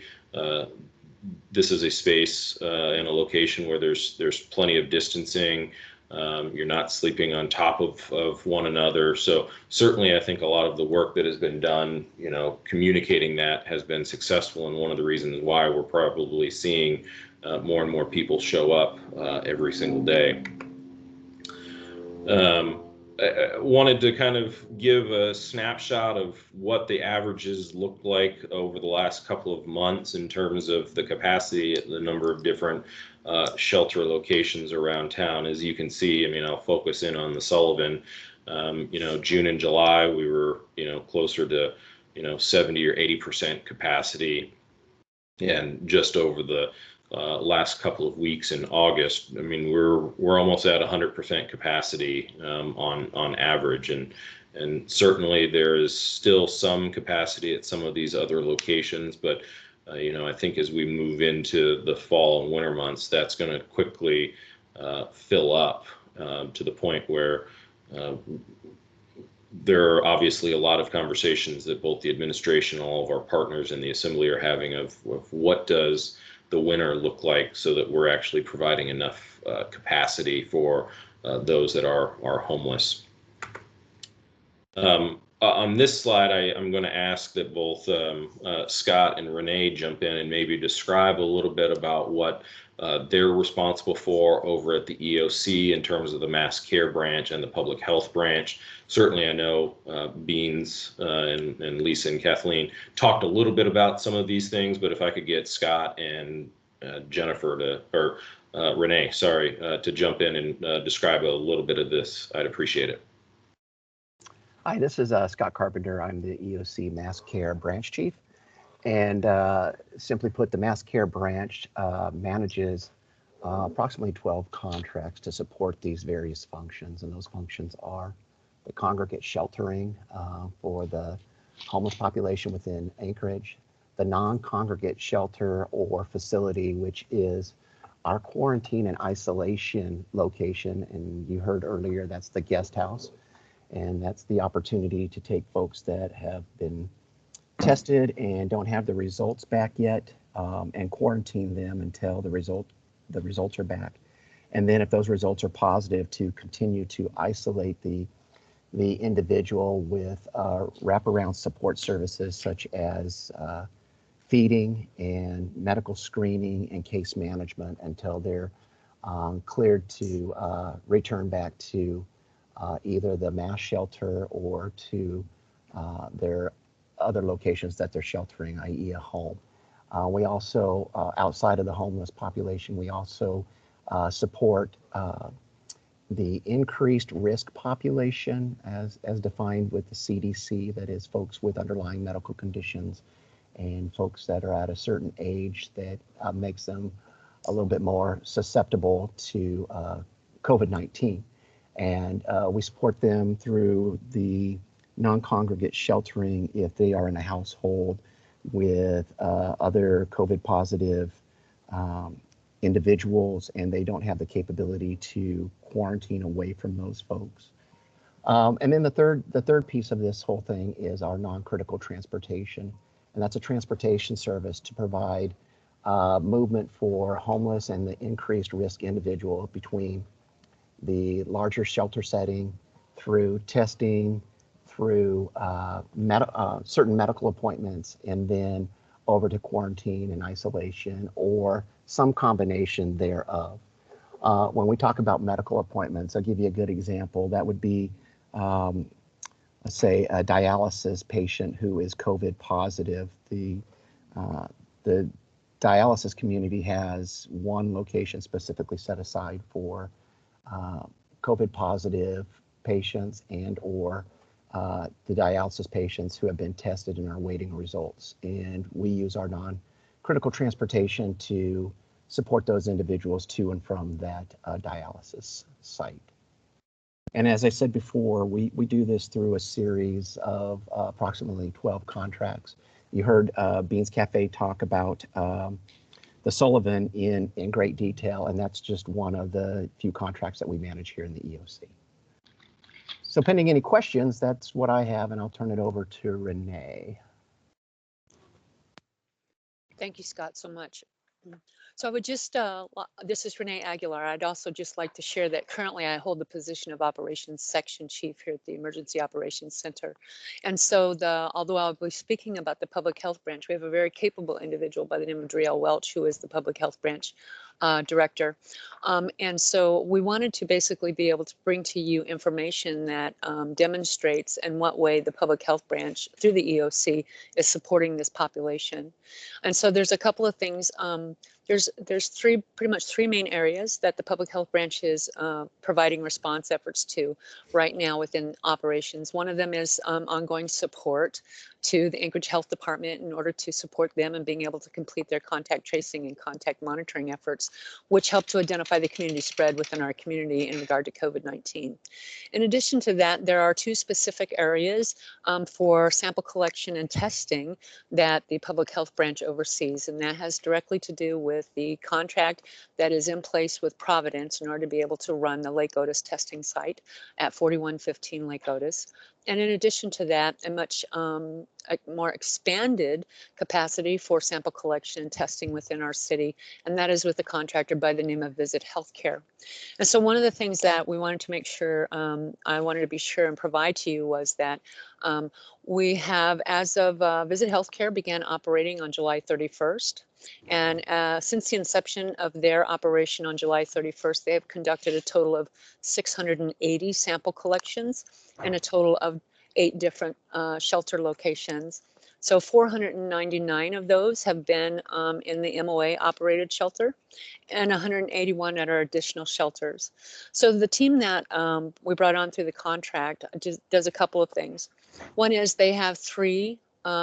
space and a location where there's plenty of distancing, You're not sleeping on top of one another. So certainly I think a lot of the work that has been done, communicating that has been successful, and one of the reasons why we're probably seeing more and more people show up every single day. I wanted to kind of give a snapshot of what the averages look like over the last couple of months in terms of the capacity at the number of different shelter locations around town. As you can see, I'll focus in on the Sullivan. June and July, we were, closer to, 70 or 80% capacity. And just over the last couple of weeks in August, we're almost at 100% capacity on average, and certainly there is still some capacity at some of these other locations, but I think as we move into the fall and winter months, that's going to quickly fill up to the point where there are obviously a lot of conversations that both the administration and all of our partners in the assembly are having of what does the winter look like, so that we're actually providing enough capacity for those that are homeless. On this slide, I'm going to ask that both Scott and Renee jump in and maybe describe a little bit about what they're responsible for over at the EOC in terms of the mass care branch and the public health branch. Certainly, I know Beans and Lisa and Kathleen talked a little bit about some of these things, but if I could get Scott and Renee, to jump in and describe a little bit of this, I'd appreciate it. Hi, this is Scott Carpenter. I'm the EOC Mass Care Branch Chief. And simply put, the Mass Care Branch manages approximately 12 contracts to support these various functions. And those functions are the congregate sheltering for the homeless population within Anchorage, the non-congregate shelter or facility, which is our quarantine and isolation location. And you heard earlier, that's the guest house. And that's the opportunity to take folks that have been tested and don't have the results back yet, and quarantine them until the results are back. And then if those results are positive, to continue to isolate the individual with wraparound support services such as feeding and medical screening and case management until they're cleared to return back to either the mass shelter or to their other locations that they're sheltering, i.e. a home. We also, outside of the homeless population, we also support the increased risk population as defined with the CDC, that is folks with underlying medical conditions and folks that are at a certain age that makes them a little bit more susceptible to COVID-19. And we support them through the non-congregate sheltering if they are in a household with other COVID positive individuals and they don't have the capability to quarantine away from those folks. And then the third piece of this whole thing is our non-critical transportation. And that's a transportation service to provide movement for homeless and the increased risk individual between the larger shelter setting, through testing, through certain medical appointments, and then over to quarantine and isolation, or some combination thereof. When we talk about medical appointments, I'll give you a good example. That would be, let's say, a dialysis patient who is COVID positive. The dialysis community has one location specifically set aside for COVID positive patients and or the dialysis patients who have been tested and are awaiting results. And we use our non-critical transportation to support those individuals to and from that dialysis site. And as I said before, we do this through a series of approximately 12 contracts. You heard Beans Cafe talk about the Sullivan in great detail, and that's just one of the few contracts that we manage here in the EOC. So pending any questions, that's what I have, and I'll turn it over to Renee. Thank you, Scott, so much. So I would just, this is Renee Aguilar. I'd also just like to share that currently I hold the position of Operations Section Chief here at the Emergency Operations Center. And so although I'll be speaking about the Public Health Branch, we have a very capable individual by the name of Driel Welch, who is the Public Health Branch Director. And so we wanted to basically be able to bring to you information that demonstrates in what way the Public Health Branch through the EOC is supporting this population. And so there's a couple of things. There's pretty much three main areas that the Public Health Branch is providing response efforts to right now within operations. One of them is ongoing support to the Anchorage Health Department in order to support them in being able to complete their contact tracing and contact monitoring efforts, which help to identify the community spread within our community in regard to COVID-19. In addition to that, there are two specific areas for sample collection and testing that the Public Health Branch oversees, and that has directly to do with the contract that is in place with Providence in order to be able to run the Lake Otis testing site at 4115 Lake Otis. And in addition to that, a much more expanded capacity for sample collection and testing within our city, and that is with a contractor by the name of Visit Healthcare. And so one of the things that we wanted to make sure, I wanted to be sure and provide to you was that we have, as of Visit Healthcare began operating on July 31st. And since the inception of their operation on July 31st, they have conducted a total of 680 sample collections in a total of 8 different shelter locations. So 499 of those have been in the MOA operated shelter and 181 at our additional shelters. So the team that we brought on through the contract just does a couple of things. One is they have 3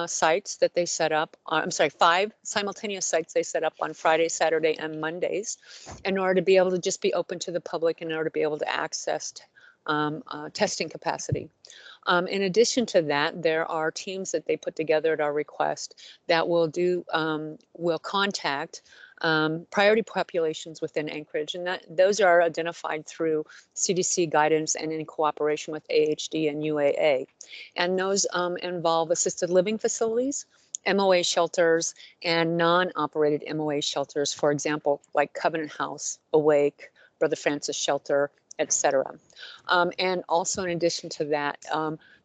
sites that they set up, I'm sorry, 5 simultaneous sites they set up on Friday, Saturday, and Mondays in order to be able to just be open to the public in order to be able to access testing capacity. In addition to that, there are teams that they put together at our request that will contact priority populations within Anchorage, and those are identified through CDC guidance and in cooperation with AHD and UAA. And those involve assisted living facilities, MOA shelters, and non-operated MOA shelters, for example, like Covenant House, Awake, Brother Francis Shelter, etc. And also in addition to that,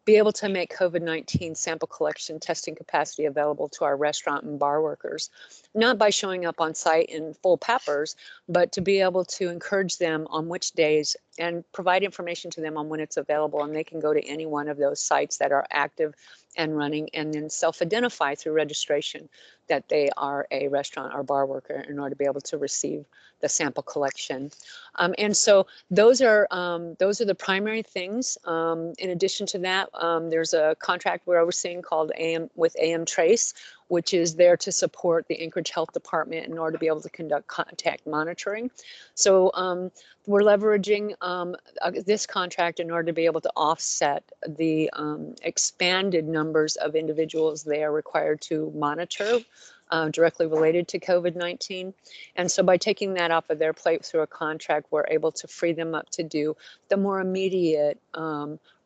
be able to make COVID-19 sample collection testing capacity available to our restaurant and bar workers, not by showing up on site in full peppers, but to be able to encourage them on which days and provide information to them on when it's available, and they can go to any one of those sites that are active and running and then self-identify through registration that they are a restaurant or bar worker in order to be able to receive the sample collection. And so those are the primary things. In addition to that, there's a contract we're overseeing called AM Trace, which is there to support the Anchorage Health Department in order to be able to conduct contact monitoring. So we're leveraging this contract in order to be able to offset the expanded numbers of individuals they are required to monitor directly related to COVID-19. And so by taking that off of their plate through a contract, we're able to free them up to do the more immediate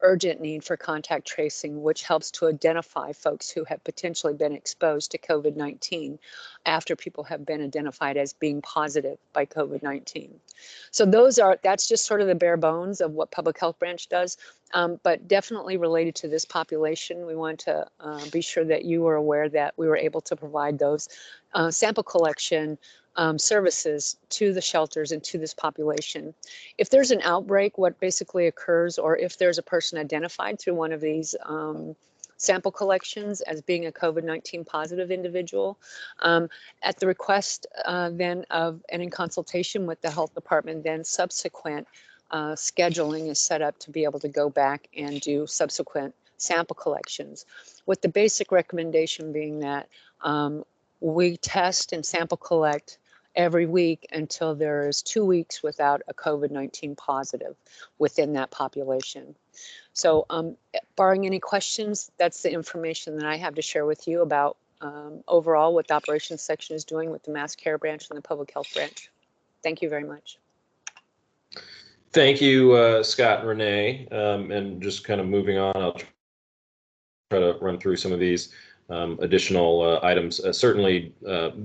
urgent need for contact tracing, which helps to identify folks who have potentially been exposed to COVID-19 after people have been identified as being positive by COVID-19. So that's just sort of the bare bones of what Public Health Branch does, but definitely related to this population. We want to be sure that you are aware that we were able to provide those sample collection services to the shelters and to this population. If there's an outbreak, what basically occurs, or if there's a person identified through one of these sample collections as being a COVID-19 positive individual, at the request then of and in consultation with the health department, then subsequent scheduling is set up to be able to go back and do subsequent sample collections, with the basic recommendation being that we test and sample collect every week until there is 2 weeks without a COVID-19 positive within that population. So barring any questions, that's the information that I have to share with you about overall what the operations section is doing with the Mass Care Branch and the Public Health Branch. Thank you very much. Thank you, Scott and Renee. And just kind of moving on, I'll try to run through some of these. additional items. Certainly,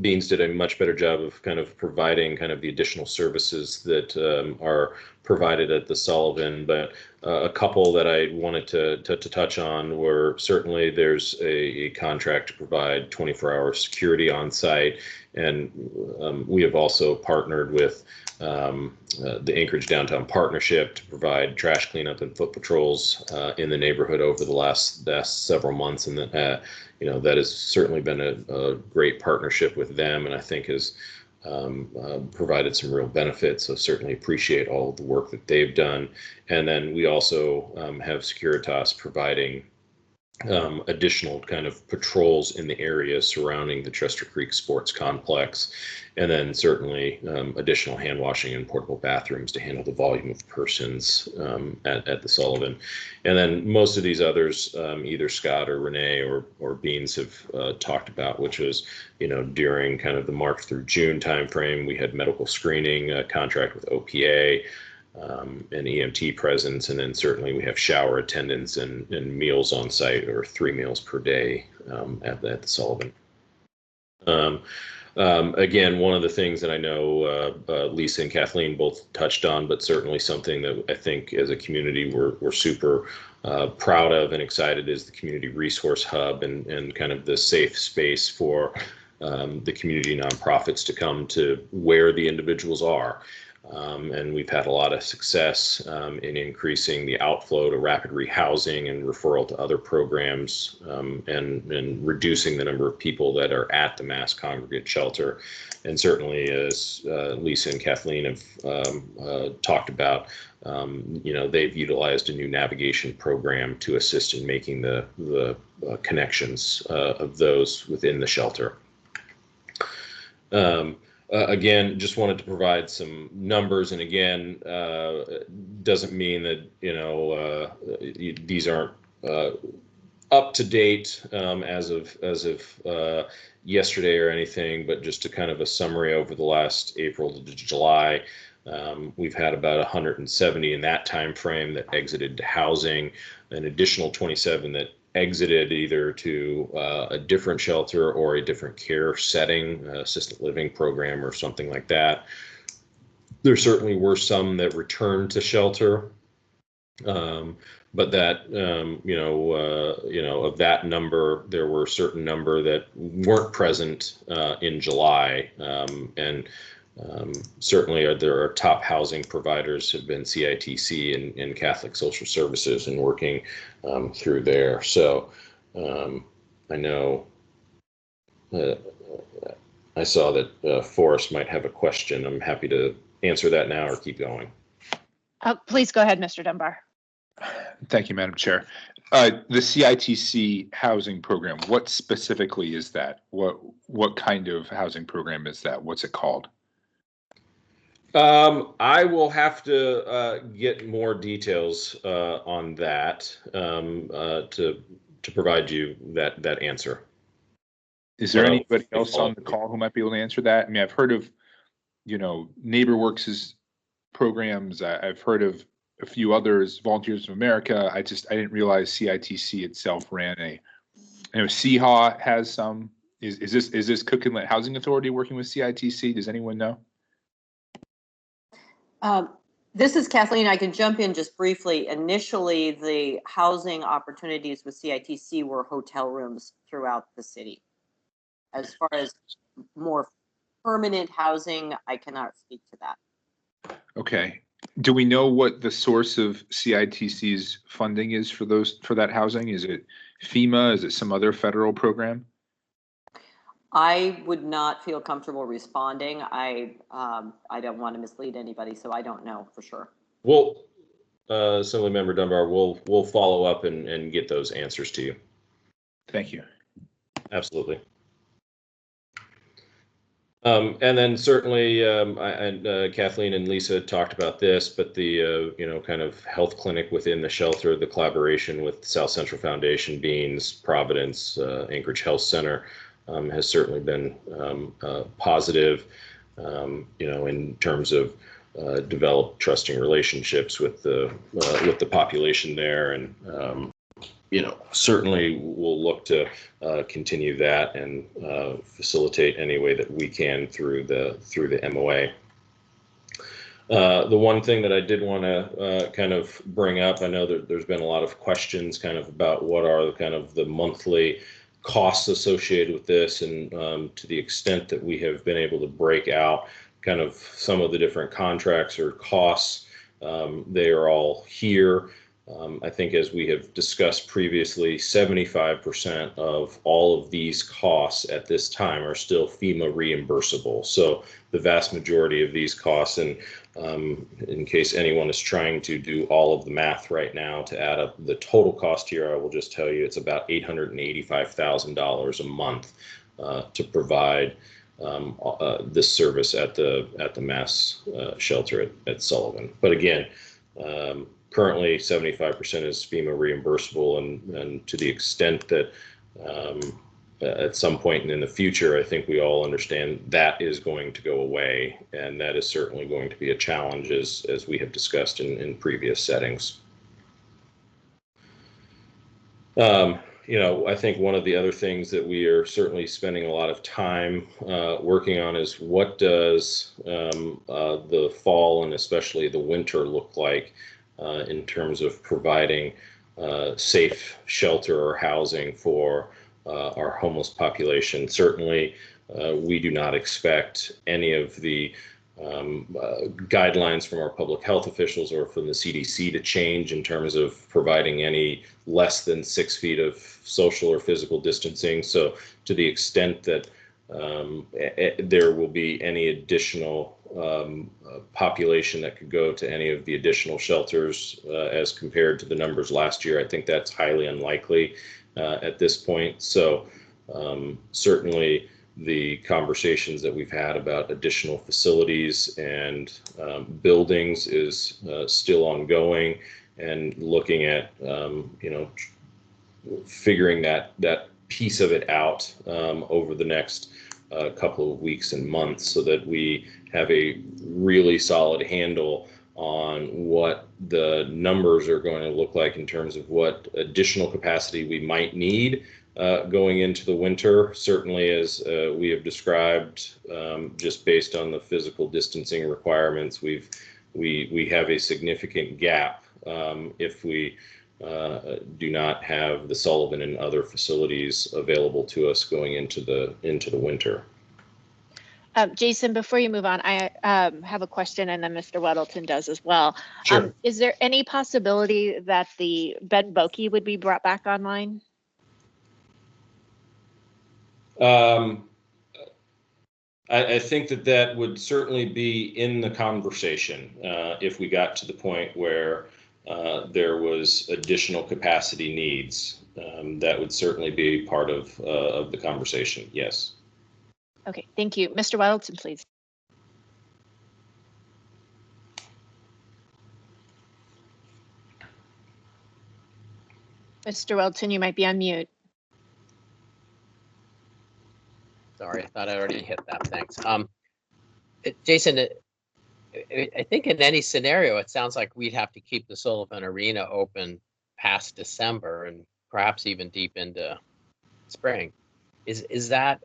Beans did a much better job of kind of providing kind of the additional services that are provided at the Sullivan, but a couple that I wanted to touch on were certainly there's a contract to provide 24-hour security on site, and we have also partnered with the Anchorage Downtown Partnership to provide trash cleanup and foot patrols in the neighborhood over the last several months, and that has certainly been a great partnership with them, and I think has provided some real benefits. So certainly appreciate all of the work that they've done. And then we also have Securitas providing additional kind of patrols in the area surrounding the Chester Creek Sports Complex, and then certainly additional hand washing and portable bathrooms to handle the volume of persons at the Sullivan. And then most of these others, either Scott or Renee or Beans have talked about, which was, during kind of the March through June timeframe, we had medical screening contract with OPA, and EMT presence, and then certainly we have shower attendance and meals on site, or 3 meals per day at the Sullivan. Again, one of the things that I know Lisa and Kathleen both touched on, but certainly something that I think as a community we're super proud of and excited, is the Community Resource Hub and kind of the safe space for the community nonprofits to come to where the individuals are. And we've had a lot of success in increasing the outflow to rapid rehousing and referral to other programs, and reducing the number of people that are at the mass congregate shelter. And certainly, as Lisa and Kathleen have talked about, they've utilized a new navigation program to assist in making the connections of those within the shelter. Again, just wanted to provide some numbers, and again, doesn't mean that these aren't up to date as of yesterday or anything, but just to kind of a summary over the last April to July. We've had about 170 in that time frame that exited to housing, an additional 27 that exited either to a different shelter or a different care setting, assisted living program or something like that. There certainly were some that returned to shelter, but that of that number, there were a certain number that weren't present in July, and certainly there are top housing providers have been CITC and Catholic Social Services, and working through there. So I know I saw that Forrest might have a question. I'm happy to answer that now or keep going. Please go ahead, Mr. Dunbar. Thank you, Madam Chair. The CITC housing program, what specifically is that? What kind of housing program is that? What's it called? I will have to get more details on that to provide you that answer. Is there anybody else on the call who might be able to answer that? I mean, I've heard of, NeighborWorks' programs. I've heard of a few others, Volunteers of America. I didn't realize CITC itself ran I know CHA has some. Is this Cook Inlet Housing Authority working with CITC? Does anyone know? This is Kathleen. I can jump in just briefly. Initially, the housing opportunities with CITC were hotel rooms throughout the city. As far as more permanent housing, I cannot speak to that. Okay. Do we know what the source of CITC's funding is for that housing? Is it FEMA? Is it some other federal program? I would not feel comfortable responding. I don't want to mislead anybody, so I don't know for sure. Well, Assemblymember Dunbar, we'll follow up and get those answers to you. Thank you. Absolutely. And then certainly, Kathleen and Lisa talked about this, but the kind of health clinic within the shelter, the collaboration with South Central Foundation, Beans, Providence, Anchorage Health Center, has certainly been positive, in terms of develop trusting relationships with the population there, and certainly we'll look to continue that and facilitate any way that we can through the MOA. The one thing that I did want to kind of bring up, I know that there's been a lot of questions kind of about what are kind of the monthly costs associated with this, and to the extent that we have been able to break out kind of some of the different contracts or costs, they are all here. I think as we have discussed previously, 75% of all of these costs at this time are still FEMA reimbursable. So the vast majority of these costs, and in case anyone is trying to do all of the math right now to add up the total cost here, I will just tell you it's about $885,000 a month to provide this service at the mass shelter at Sullivan. But again, currently 75% is FEMA reimbursable, and to the extent that at some point in the future, I think we all understand that is going to go away, and that is certainly going to be a challenge as we have discussed in previous settings. I think one of the other things that we are certainly spending a lot of time working on is what does the fall and especially the winter look like in terms of providing safe shelter or housing for our homeless population. Certainly, we do not expect any of the guidelines from our public health officials or from the CDC to change in terms of providing any less than 6 feet of social or physical distancing. So to the extent that there will be any additional population that could go to any of the additional shelters as compared to the numbers last year, I think that's highly unlikely at this point. So certainly the conversations that we've had about additional facilities and buildings is still ongoing, and looking at figuring that piece of it out over the next couple of weeks and months, so that we have a really solid handle on what the numbers are going to look like in terms of what additional capacity we might need going into the winter. Certainly, as we have described, just based on the physical distancing requirements, we have a significant gap if we do not have the Sullivan and other facilities available to us going into the winter. Jason, before you move on, I have a question, and then Mr. Weddleton does as well. Sure. Is there any possibility that the Ben Bokeh would be brought back online? I think that would certainly be in the conversation if we got to the point where there was additional capacity needs. That would certainly be part of the conversation, yes. Okay, thank you. Mr. Weddleton, please. Mr. Weddleton, you might be on mute. Sorry, I thought I already hit that. Thanks. Jason, I think in any scenario, it sounds like we'd have to keep the Sullivan Arena open past December and perhaps even deep into spring. Is that,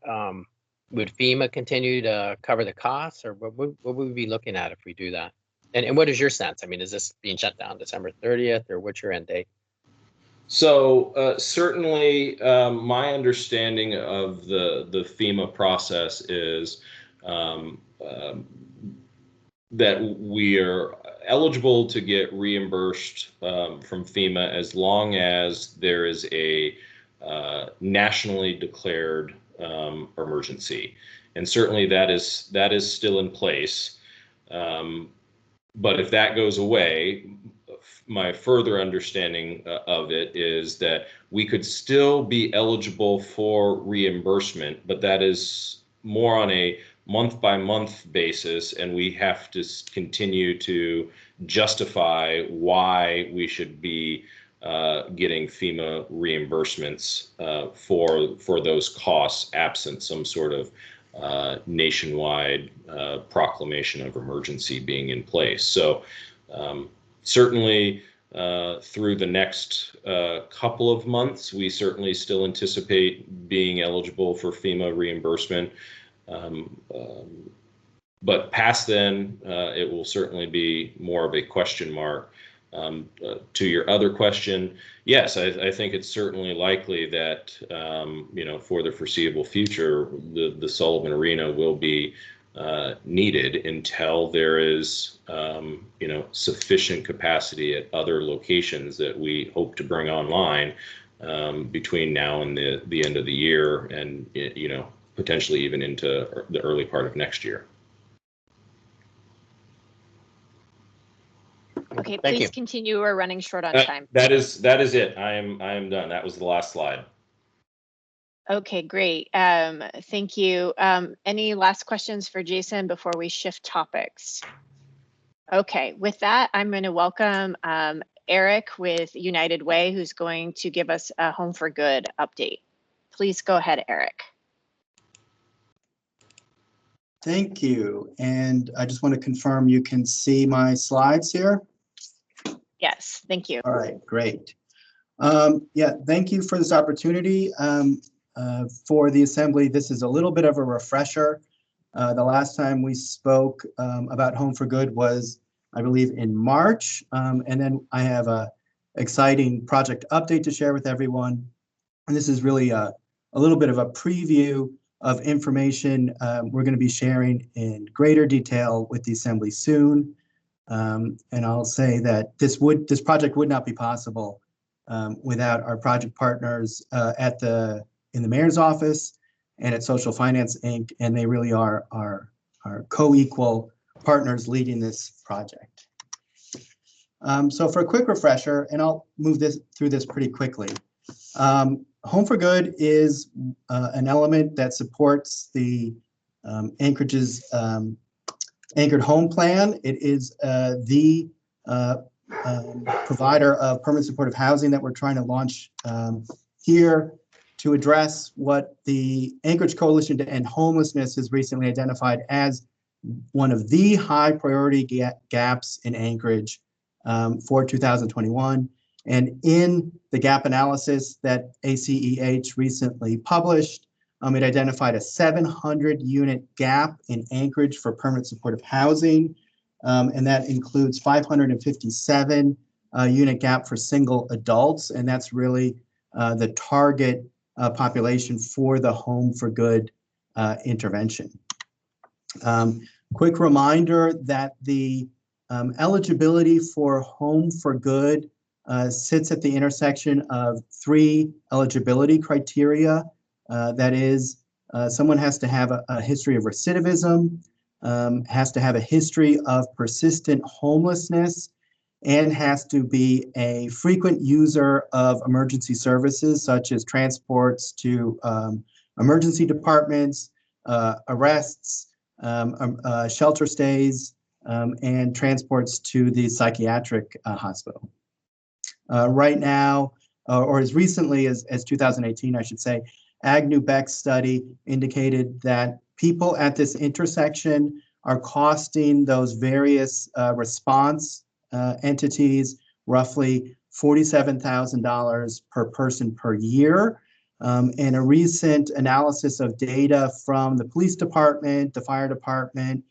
would FEMA continue to cover the costs, or what would we be looking at if we do that? And what is your sense? I mean, is this being shut down December 30th, or what's your end date? So certainly my understanding of the FEMA process is that we are eligible to get reimbursed from FEMA as long as there is a nationally declared emergency. And certainly that is still in place. But if that goes away, my further understanding of it is that we could still be eligible for reimbursement, but that is more on a month-by-month basis, and we have to continue to justify why we should be getting FEMA reimbursements for those costs, absent some sort of nationwide proclamation of emergency being in place. So certainly through the next couple of months. We certainly still anticipate being eligible for FEMA reimbursement. But past then, it will certainly be more of a question mark. To your other question, yes, I think it's certainly likely that, for the foreseeable future, the Sullivan Arena will be needed until there is, sufficient capacity at other locations that we hope to bring online between now and the end of the year, and, potentially even into the early part of next year. Okay, Thank please you. continue. We're running short on time. That is it. I am done. That was the last slide. Okay, great. Thank you. Any last questions for Jason before we shift topics? Okay, with that, I'm going to welcome Eric with United Way, who's going to give us a Home for Good update. Please go ahead, Eric. Thank you. And I just want to confirm you can see my slides here. Yes, thank you. All right, great. Yeah, thank you for this opportunity for the Assembly. This is a little bit of a refresher. The last time we spoke about Home for Good was, I believe, in March. And then I have a exciting project update to share with everyone. And this is really a little bit of a preview of information we're going to be sharing in greater detail with the Assembly soon. And I'll say that this project would not be possible without our project partners in the Mayor's office and at Social Finance Inc. And they really are our co-equal partners leading this project. So for a quick refresher, and I'll move through this pretty quickly. Home for Good is an element that supports the Anchorage's Anchored Home Plan. It is the provider of permanent supportive housing that we're trying to launch here to address what the Anchorage Coalition to End Homelessness has recently identified as one of the high priority gaps in Anchorage for 2021. And in the gap analysis that ACEH recently published, it identified a 700 unit gap in Anchorage for permanent supportive housing. And that includes 557 unit gap for single adults. And that's really the target population for the Home for Good intervention. Quick reminder that the eligibility for Home for Good sits at the intersection of three eligibility criteria. That is, someone has to have a history of recidivism, has to have a history of persistent homelessness, and has to be a frequent user of emergency services such as transports to emergency departments, arrests, shelter stays, and transports to the psychiatric hospital. Right now, or as recently as 2018, I should say, Agnew-Beck's study indicated that people at this intersection are costing those various response entities roughly $47,000 per person per year. And a recent analysis of data from the police department, the fire department,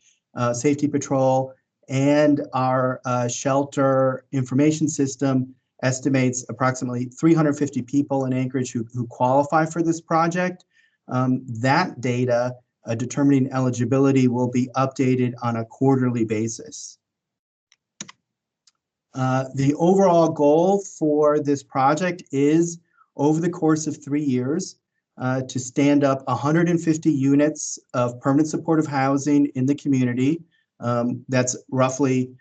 safety patrol, and our shelter information system estimates approximately 350 people in Anchorage who qualify for this project. That data determining eligibility will be updated on a quarterly basis. The overall goal for this project is, over the course of 3 years, to stand up 150 units of permanent supportive housing in the community. That's roughly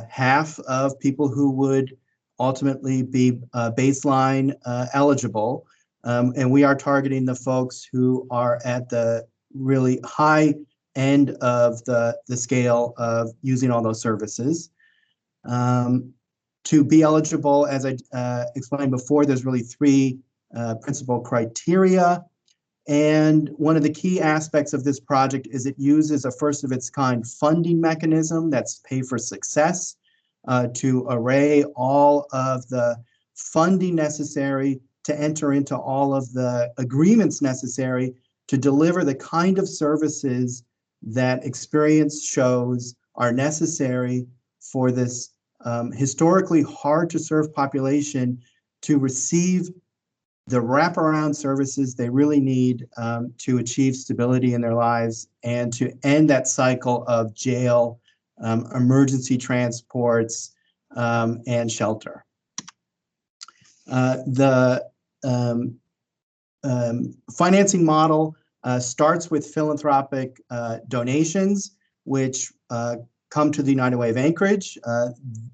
half of people who would ultimately be baseline eligible. And we are targeting the folks who are at the really high end of the scale of using all those services. To be eligible, as I explained before, there's really three principal criteria. And one of the key aspects of this project is it uses a first of its kind funding mechanism that's pay for success. to array all of the funding necessary to enter into all of the agreements necessary to deliver the kind of services that experience shows are necessary for this historically hard to serve population to receive the wraparound services they really need to achieve stability in their lives and to end that cycle of jail, emergency transports, and shelter. The financing model starts with philanthropic donations, which come to the United Way of Anchorage.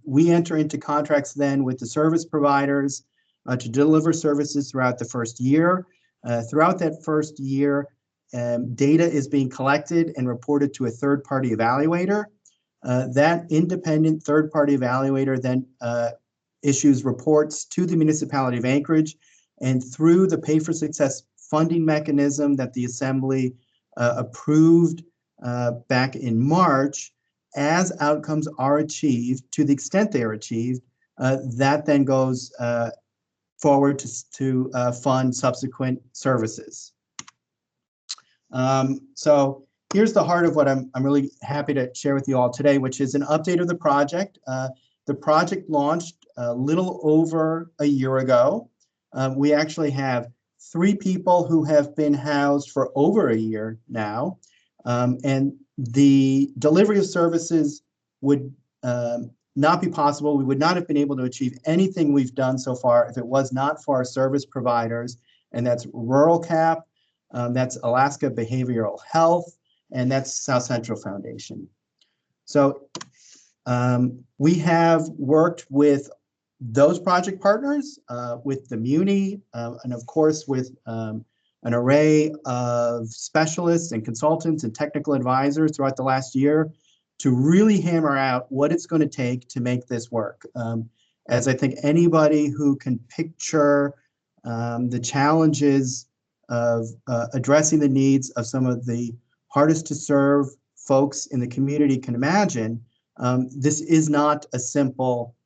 We enter into contracts then with the service providers to deliver services throughout the first year. Throughout that first year, data is being collected and reported to a third-party evaluator. That independent third-party evaluator then issues reports to the municipality of Anchorage, and through the Pay for Success funding mechanism that the Assembly approved back in March, as outcomes are achieved, to the extent they are achieved, that then goes forward to fund subsequent services. So here's the heart of what I'm really happy to share with you all today, which is an update of the project. The project launched a little over a year ago. We actually have 3 people who have been housed for over a year now. And the delivery of services would not be possible. We would not have been able to achieve anything we've done so far if it was not for our service providers, and that's Rural Cap, that's Alaska Behavioral Health, and that's South Central Foundation. So we have worked with those project partners, with the Muni, and of course with an array of specialists and consultants and technical advisors throughout the last year to really hammer out what it's going to take to make this work. As I think anybody who can picture the challenges of addressing the needs of some of the hardest to serve folks in the community can imagine, this is not a simple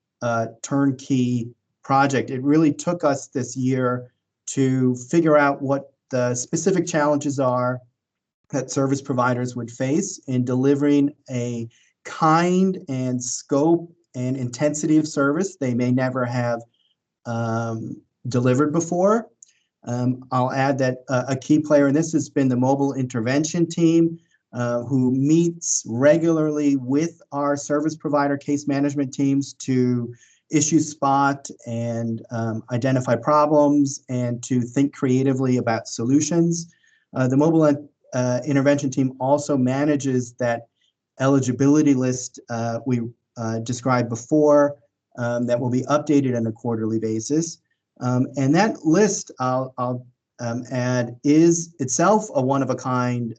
turnkey project. It really took us this year to figure out what the specific challenges are that service providers would face in delivering a kind and scope and intensity of service they may never have delivered before. I'll add that a key player in this has been the mobile intervention team, who meets regularly with our service provider case management teams to issue spot and identify problems and to think creatively about solutions. The mobile intervention team also manages that eligibility list we described before that will be updated on a quarterly basis. And that list, I'll add, is itself a one-of-a-kind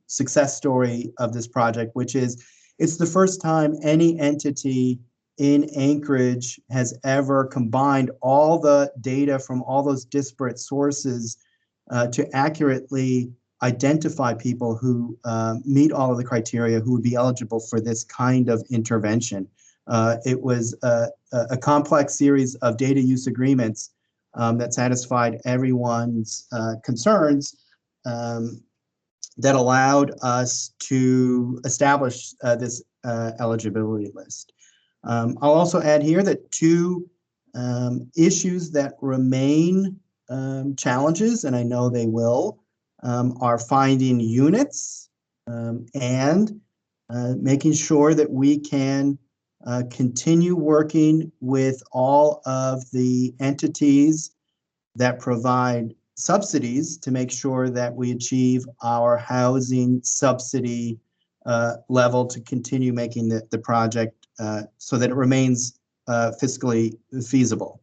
success story of this project, which is it's the first time any entity in Anchorage has ever combined all the data from all those disparate sources to accurately identify people who meet all of the criteria who would be eligible for this kind of intervention. It was a complex series of data use agreements that satisfied everyone's concerns that allowed us to establish this eligibility list. I'll also add here that 2 issues that remain challenges, and I know they will, are finding units and making sure that we can continue working with all of the entities that provide subsidies to make sure that we achieve our housing subsidy level to continue making the project so that it remains fiscally feasible.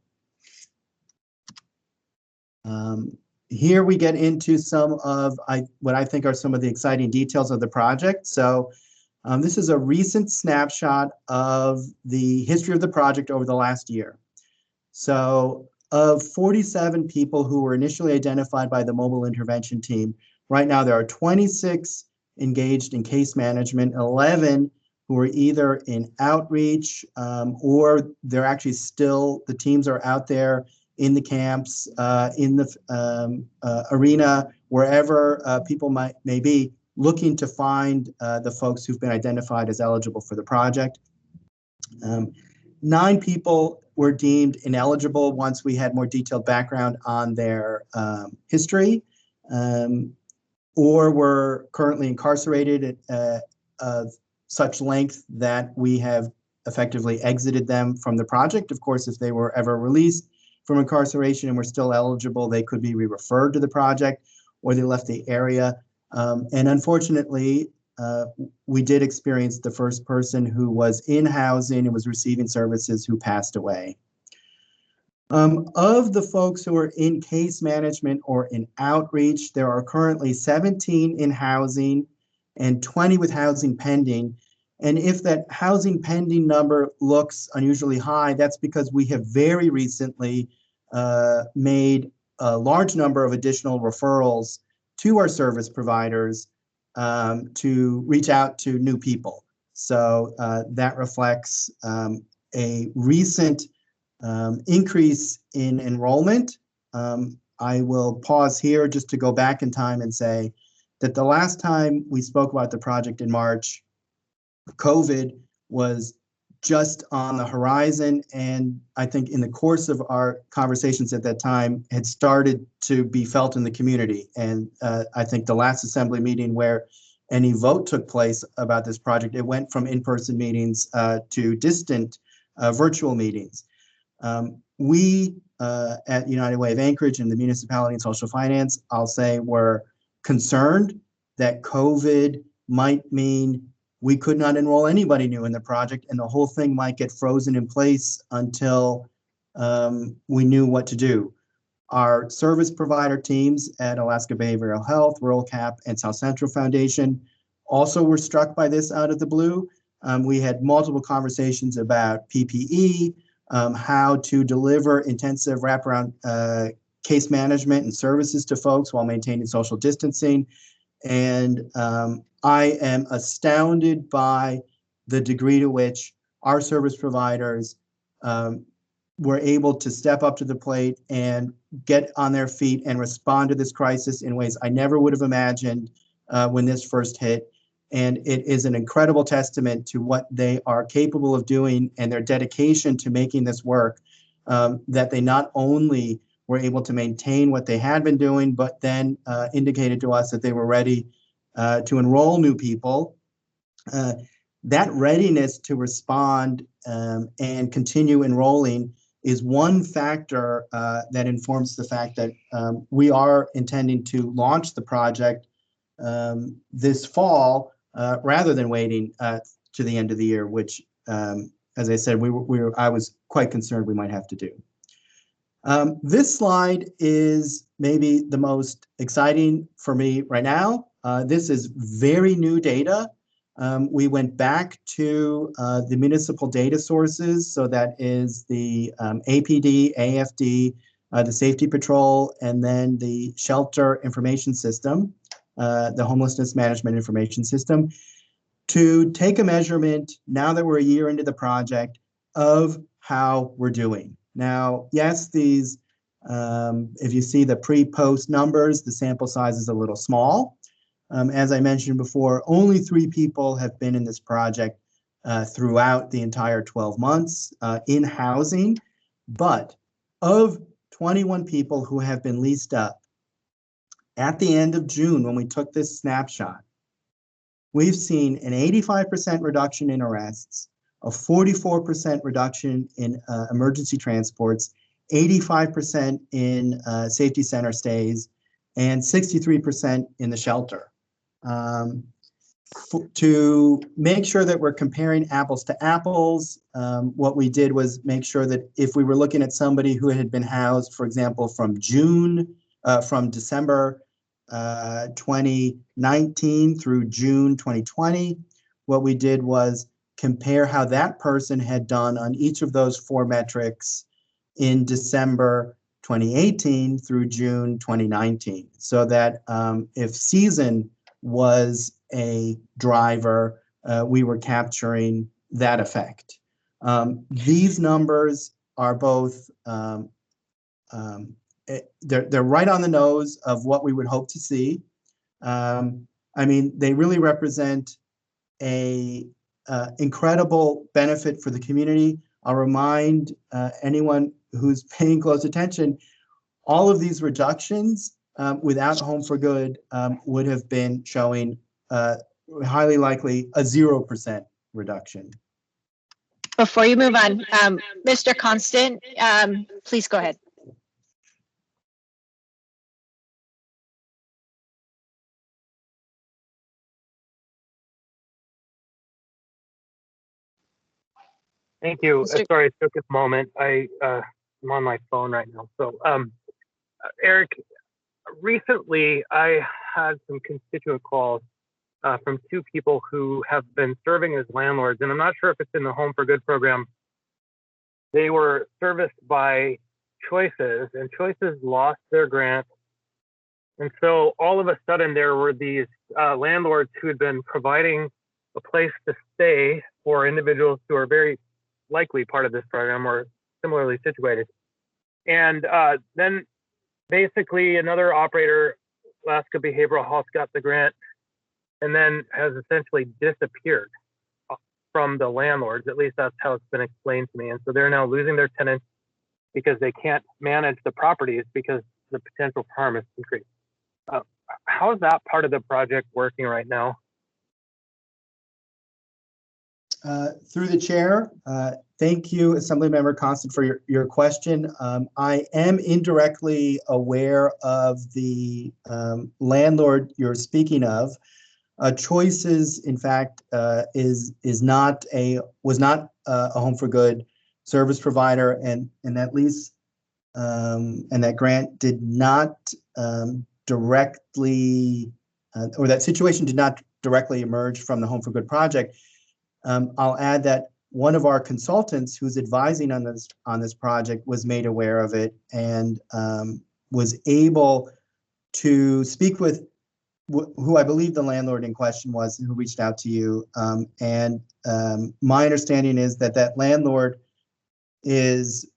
Here we get into some of what I think are some of the exciting details of the project. So this is a recent snapshot of the history of the project over the last year. So of 47 people who were initially identified by the mobile intervention team, right now there are 26 engaged in case management, 11 who are either in outreach or they're actually still, the teams are out there in the camps, in the arena, wherever people may be, looking to find the folks who've been identified as eligible for the project. 9 people were deemed ineligible once we had more detailed background on their history, or were currently incarcerated of such length that we have effectively exited them from the project. Of course, if they were ever released from incarceration and were still eligible, they could be re-referred to the project, or they left the area. And unfortunately, we did experience the first person who was in housing and was receiving services who passed away. Of the folks who are in case management or in outreach, there are currently 17 in housing and 20 with housing pending. And if that housing pending number looks unusually high, that's because we have very recently made a large number of additional referrals to our service providers to reach out to new people. So that reflects a recent increase in enrollment. I will pause here just to go back in time and say that the last time we spoke about the project in March, COVID was just on the horizon, and I think in the course of our conversations at that time had started to be felt in the community. And I think the last assembly meeting where any vote took place about this project, it went from in-person meetings to distant virtual meetings. We at United Way of Anchorage and the Municipality and Social Finance, I'll say, were concerned that COVID might mean we could not enroll anybody new in the project, and the whole thing might get frozen in place until we knew what to do. Our service provider teams at Alaska Behavioral Health, Rural Cap, and South Central Foundation also were struck by this out of the blue. We had multiple conversations about PPE, how to deliver intensive wraparound case management and services to folks while maintaining social distancing. And I am astounded by the degree to which our service providers were able to step up to the plate and get on their feet and respond to this crisis in ways I never would have imagined when this first hit. And it is an incredible testament to what they are capable of doing and their dedication to making this work, that they not only were able to maintain what they had been doing, but then indicated to us that they were ready to enroll new people. That readiness to respond and continue enrolling is one factor that informs the fact that we are intending to launch the project this fall rather than waiting to the end of the year, which, as I said, I was quite concerned we might have to do. This slide is maybe the most exciting for me right now. This is very new data. We went back to the municipal data sources. So that is the APD, AFD, the Safety Patrol, and then the Shelter Information System, the Homelessness Management Information System, to take a measurement, now that we're a year into the project, of how we're doing. Now, yes, these, if you see the pre-post numbers, the sample size is a little small. As I mentioned before, only 3 people have been in this project throughout the entire 12 months in housing. But of 21 people who have been leased up, at the end of June, when we took this snapshot, we've seen an 85% reduction in arrests, a 44% reduction in emergency transports, 85% in safety center stays, and 63% in the shelter. To make sure that we're comparing apples to apples, what we did was make sure that if we were looking at somebody who had been housed, for example, from December 2019 through June 2020, what we did was compare how that person had done on each of those 4 metrics in December 2018 through June 2019, so that if season was a driver, we were capturing that effect. These numbers are both, they're right on the nose of what we would hope to see. I mean, they really represent a incredible benefit for the community. I'll remind anyone who's paying close attention, all of these reductions without Home for Good would have been showing highly likely a 0% reduction. Before you move on, Mr. Constant, please go ahead. Thank you. Mr. Sorry, it took a moment. I'm on my phone right now. So, Eric, recently I had some constituent calls from two people who have been serving as landlords, and I'm not sure if it's in the Home for Good program. They were serviced by Choices, and Choices lost their grant. And so all of a sudden there were these landlords who had been providing a place to stay for individuals who are very likely part of this program or similarly situated. And then basically another operator, Alaska Behavioral Health, got the grant and then has essentially disappeared from the landlords. At least that's how it's been explained to me. And so they're now losing their tenants because they can't manage the properties because the potential for harm is increased. How is that part of the project working right now? Through the chair, thank you, Assemblymember Constant, for your question. I am indirectly aware of the landlord you're speaking of. Choices, in fact, was not a Home for Good service provider, and that lease and that grant did not directly, or that situation did not directly emerge from the Home for Good project. I'll add that one of our consultants who's advising on this project was made aware of it and was able to speak with who I believe the landlord in question was, who reached out to you. My understanding is that landlord is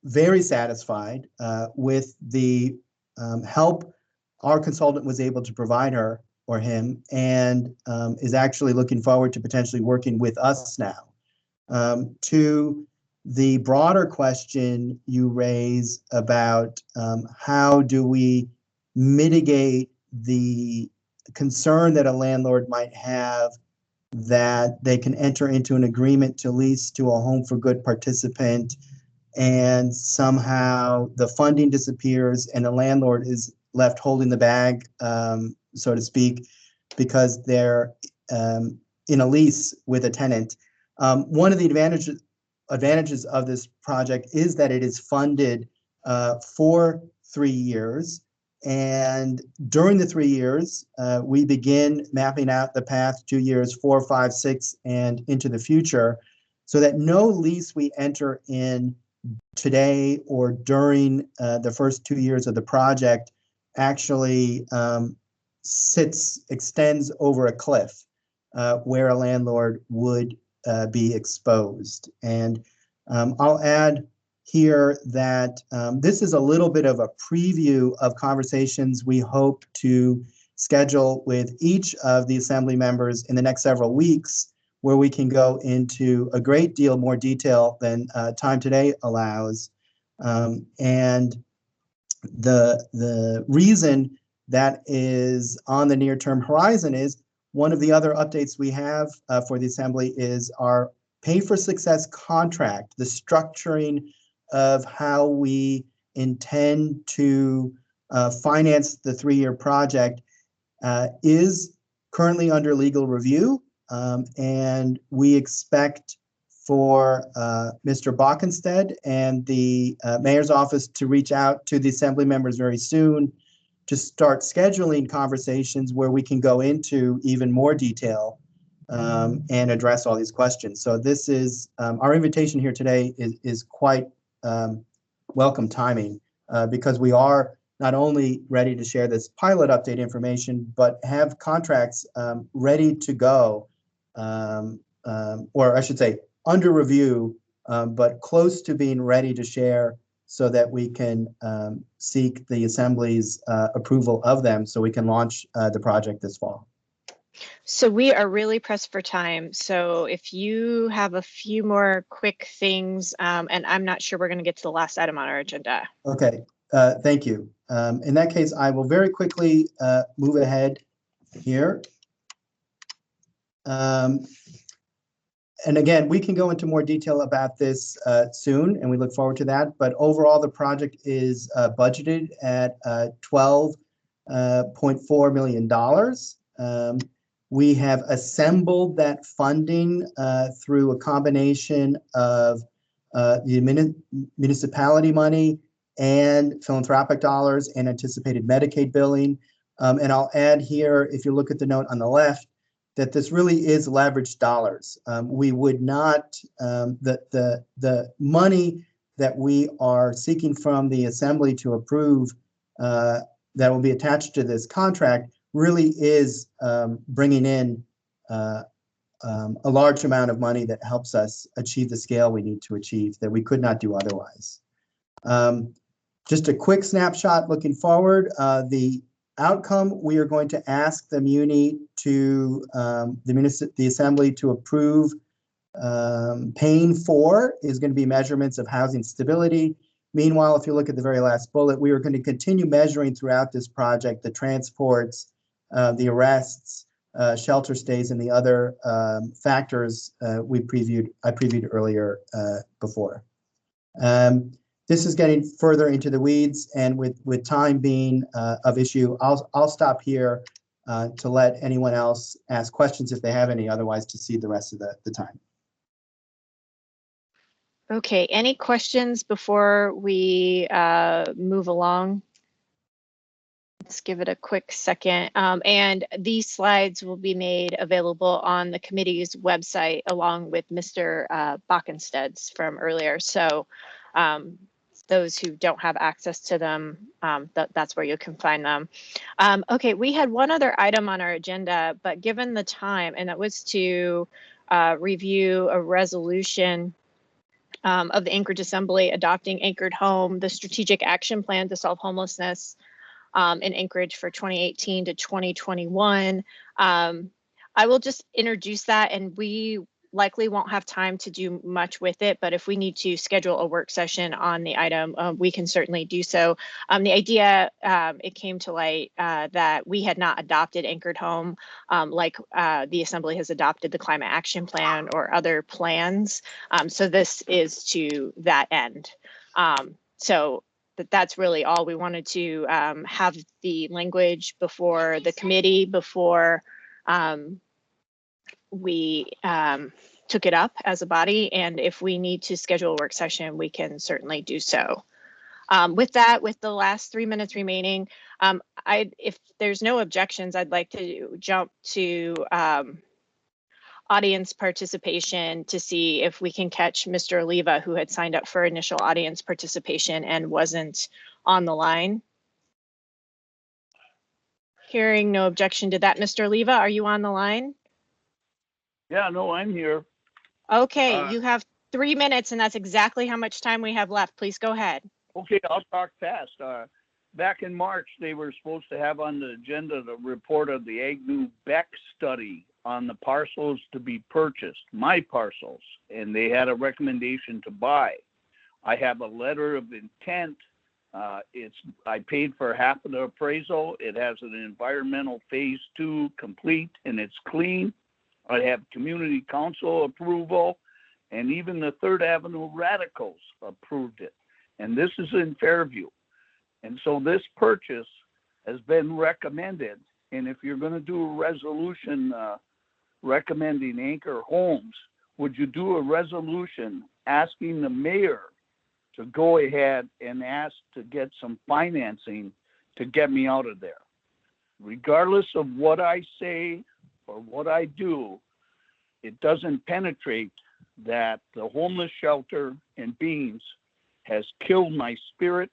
very satisfied with the help our consultant was able to provide her or him, and is actually looking forward to potentially working with us now. To the broader question you raise about how do we mitigate the concern that a landlord might have that they can enter into an agreement to lease to a Home for Good participant and somehow the funding disappears and the landlord is left holding the bag, so to speak, because they're in a lease with a tenant. One of the advantages of this project is that it is funded for 3 years. And during the 3 years, we begin mapping out the path 2 years, 4, 5, 6, and into the future, so that no lease we enter in today or during the first 2 years of the project actually extends over a cliff where a landlord would be exposed. And I'll add here that this is a little bit of a preview of conversations we hope to schedule with each of the Assembly members in the next several weeks, where we can go into a great deal more detail than time today allows. And the reason that is on the near-term horizon is one of the other updates we have for the Assembly is our Pay for Success contract, the structuring of how we intend to finance the 3-year project is currently under legal review, and we expect for Mr. Bockenstead and the mayor's office to reach out to the Assembly members very soon to start scheduling conversations where we can go into even more detail and address all these questions. So this is our invitation here today is quite welcome timing because we are not only ready to share this pilot update information, but have contracts ready to go, or I should say under review, but close to being ready to share so that we can seek the Assembly's approval of them so we can launch the project this fall. So we are really pressed for time. So if you have a few more quick things, and I'm not sure we're going to get to the last item on our agenda. Okay, thank you. In that case, I will very quickly move ahead here. And again, we can go into more detail about this soon, and we look forward to that. But overall, the project is budgeted at $12.4 million. We have assembled that funding through a combination of the municipality money and philanthropic dollars and anticipated Medicaid billing. And I'll add here, if you look at the note on the left, that this really is leveraged dollars. We would not, the money that we are seeking from the Assembly to approve that will be attached to this contract really is bringing in a large amount of money that helps us achieve the scale we need to achieve that we could not do otherwise. Just a quick snapshot looking forward, the outcome, we are going to ask the Muni to, the Assembly to approve paying for is going to be measurements of housing stability. Meanwhile, if you look at the very last bullet, we are going to continue measuring throughout this project the transports, the arrests, shelter stays, and the other factors I previewed earlier before. This is getting further into the weeds, and with time being of issue, I'll stop here to let anyone else ask questions if they have any, otherwise to cede the rest of the time. Okay, any questions before we move along? Let's give it a quick second. And these slides will be made available on the committee's website along with Mr. Bockensted's from earlier. So those who don't have access to them, that's where you can find them. Okay, we had one other item on our agenda, but given the time, and that was to review a resolution of the Anchorage Assembly adopting Anchored Home, the strategic action plan to solve homelessness in Anchorage for 2018 to 2021. I will just introduce that, and we likely won't have time to do much with it, but if we need to schedule a work session on the item, we can certainly do so. The idea, it came to light that we had not adopted Anchored Home like the Assembly has adopted the Climate Action Plan or other plans. So this is to that end. So that's really all. We wanted to have the language before the committee before we took it up as a body, and if we need to schedule a work session, we can certainly do so. With that, with the last 3 minutes remaining, if there's no objections, I'd like to jump to audience participation to see if we can catch Mr. Oliva, who had signed up for initial audience participation and wasn't on the line. Hearing no objection to that, Mr. Oliva, are you on the line? Yeah, no, I'm here. Okay, you have 3 minutes, and that's exactly how much time we have left. Please go ahead. Okay, I'll talk fast. Back in March, they were supposed to have on the agenda the report of the Agnew-Beck study on the parcels to be purchased, my parcels, and they had a recommendation to buy. I have a letter of intent. I paid for half of the appraisal. It has an environmental phase 2 complete, and it's clean. I have community council approval, and even the Third Avenue Radicals approved it. And this is in Fairview. And so this purchase has been recommended. And if you're going to do a resolution recommending Anchor Homes, would you do a resolution asking the mayor to go ahead and ask to get some financing to get me out of there? Regardless of what I say or what I do, it doesn't penetrate that the homeless shelter in Beans has killed my spirit,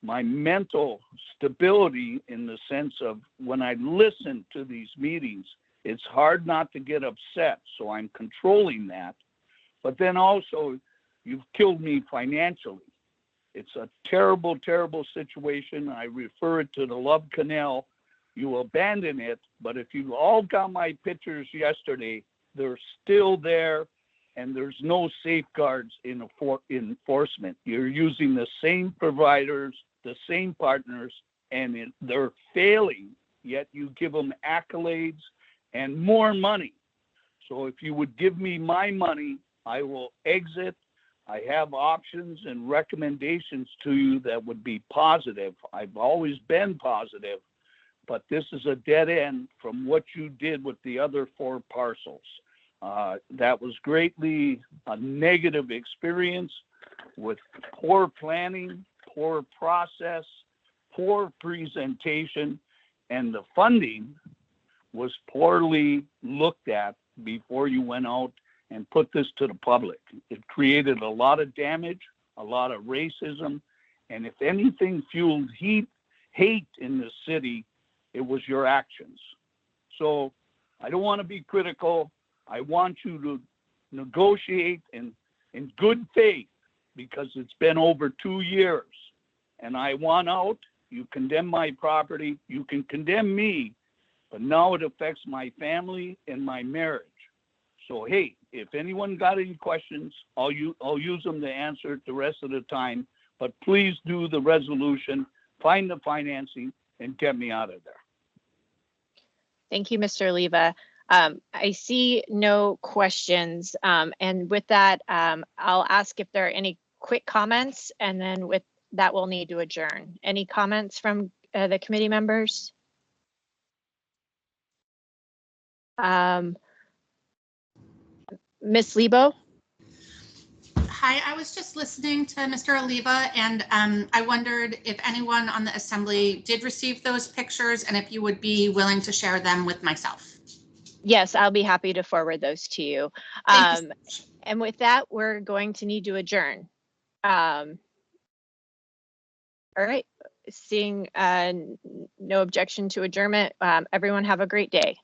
my mental stability in the sense of when I listen to these meetings, it's hard not to get upset. So I'm controlling that. But then also, you've killed me financially. It's a terrible, terrible situation. I refer it to the Love Canal. You abandon it, but if you all got my pictures yesterday, they're still there, and there's no safeguards in enforcement. You're using the same providers, the same partners, and they're failing, yet you give them accolades and more money. So if you would give me my money, I will exit. I have options and recommendations to you that would be positive. I've always been positive, but this is a dead end from what you did with the other 4 parcels. That was greatly a negative experience with poor planning, poor process, poor presentation, and the funding was poorly looked at before you went out and put this to the public. It created a lot of damage, a lot of racism, and if anything fueled hate in the city, it was your actions. So I don't want to be critical. I want you to negotiate in good faith, because it's been over 2 years and I want out. You condemn my property, you can condemn me, but now it affects my family and my marriage. So, hey, if anyone got any questions, I'll use them to answer it the rest of the time. But please do the resolution, find the financing, and get me out of there. Thank you, Mr. Leva. I see no questions. And with that, I'll ask if there are any quick comments, and then with that, we'll need to adjourn. Any comments from the committee members? Ms. Lebo? Hi, I was just listening to Mr. Oliva, and I wondered if anyone on the assembly did receive those pictures and if you would be willing to share them with myself. Yes, I'll be happy to forward those to you. Thank you. And with that, we're going to need to adjourn. All right, seeing no objection to adjournment, everyone have a great day.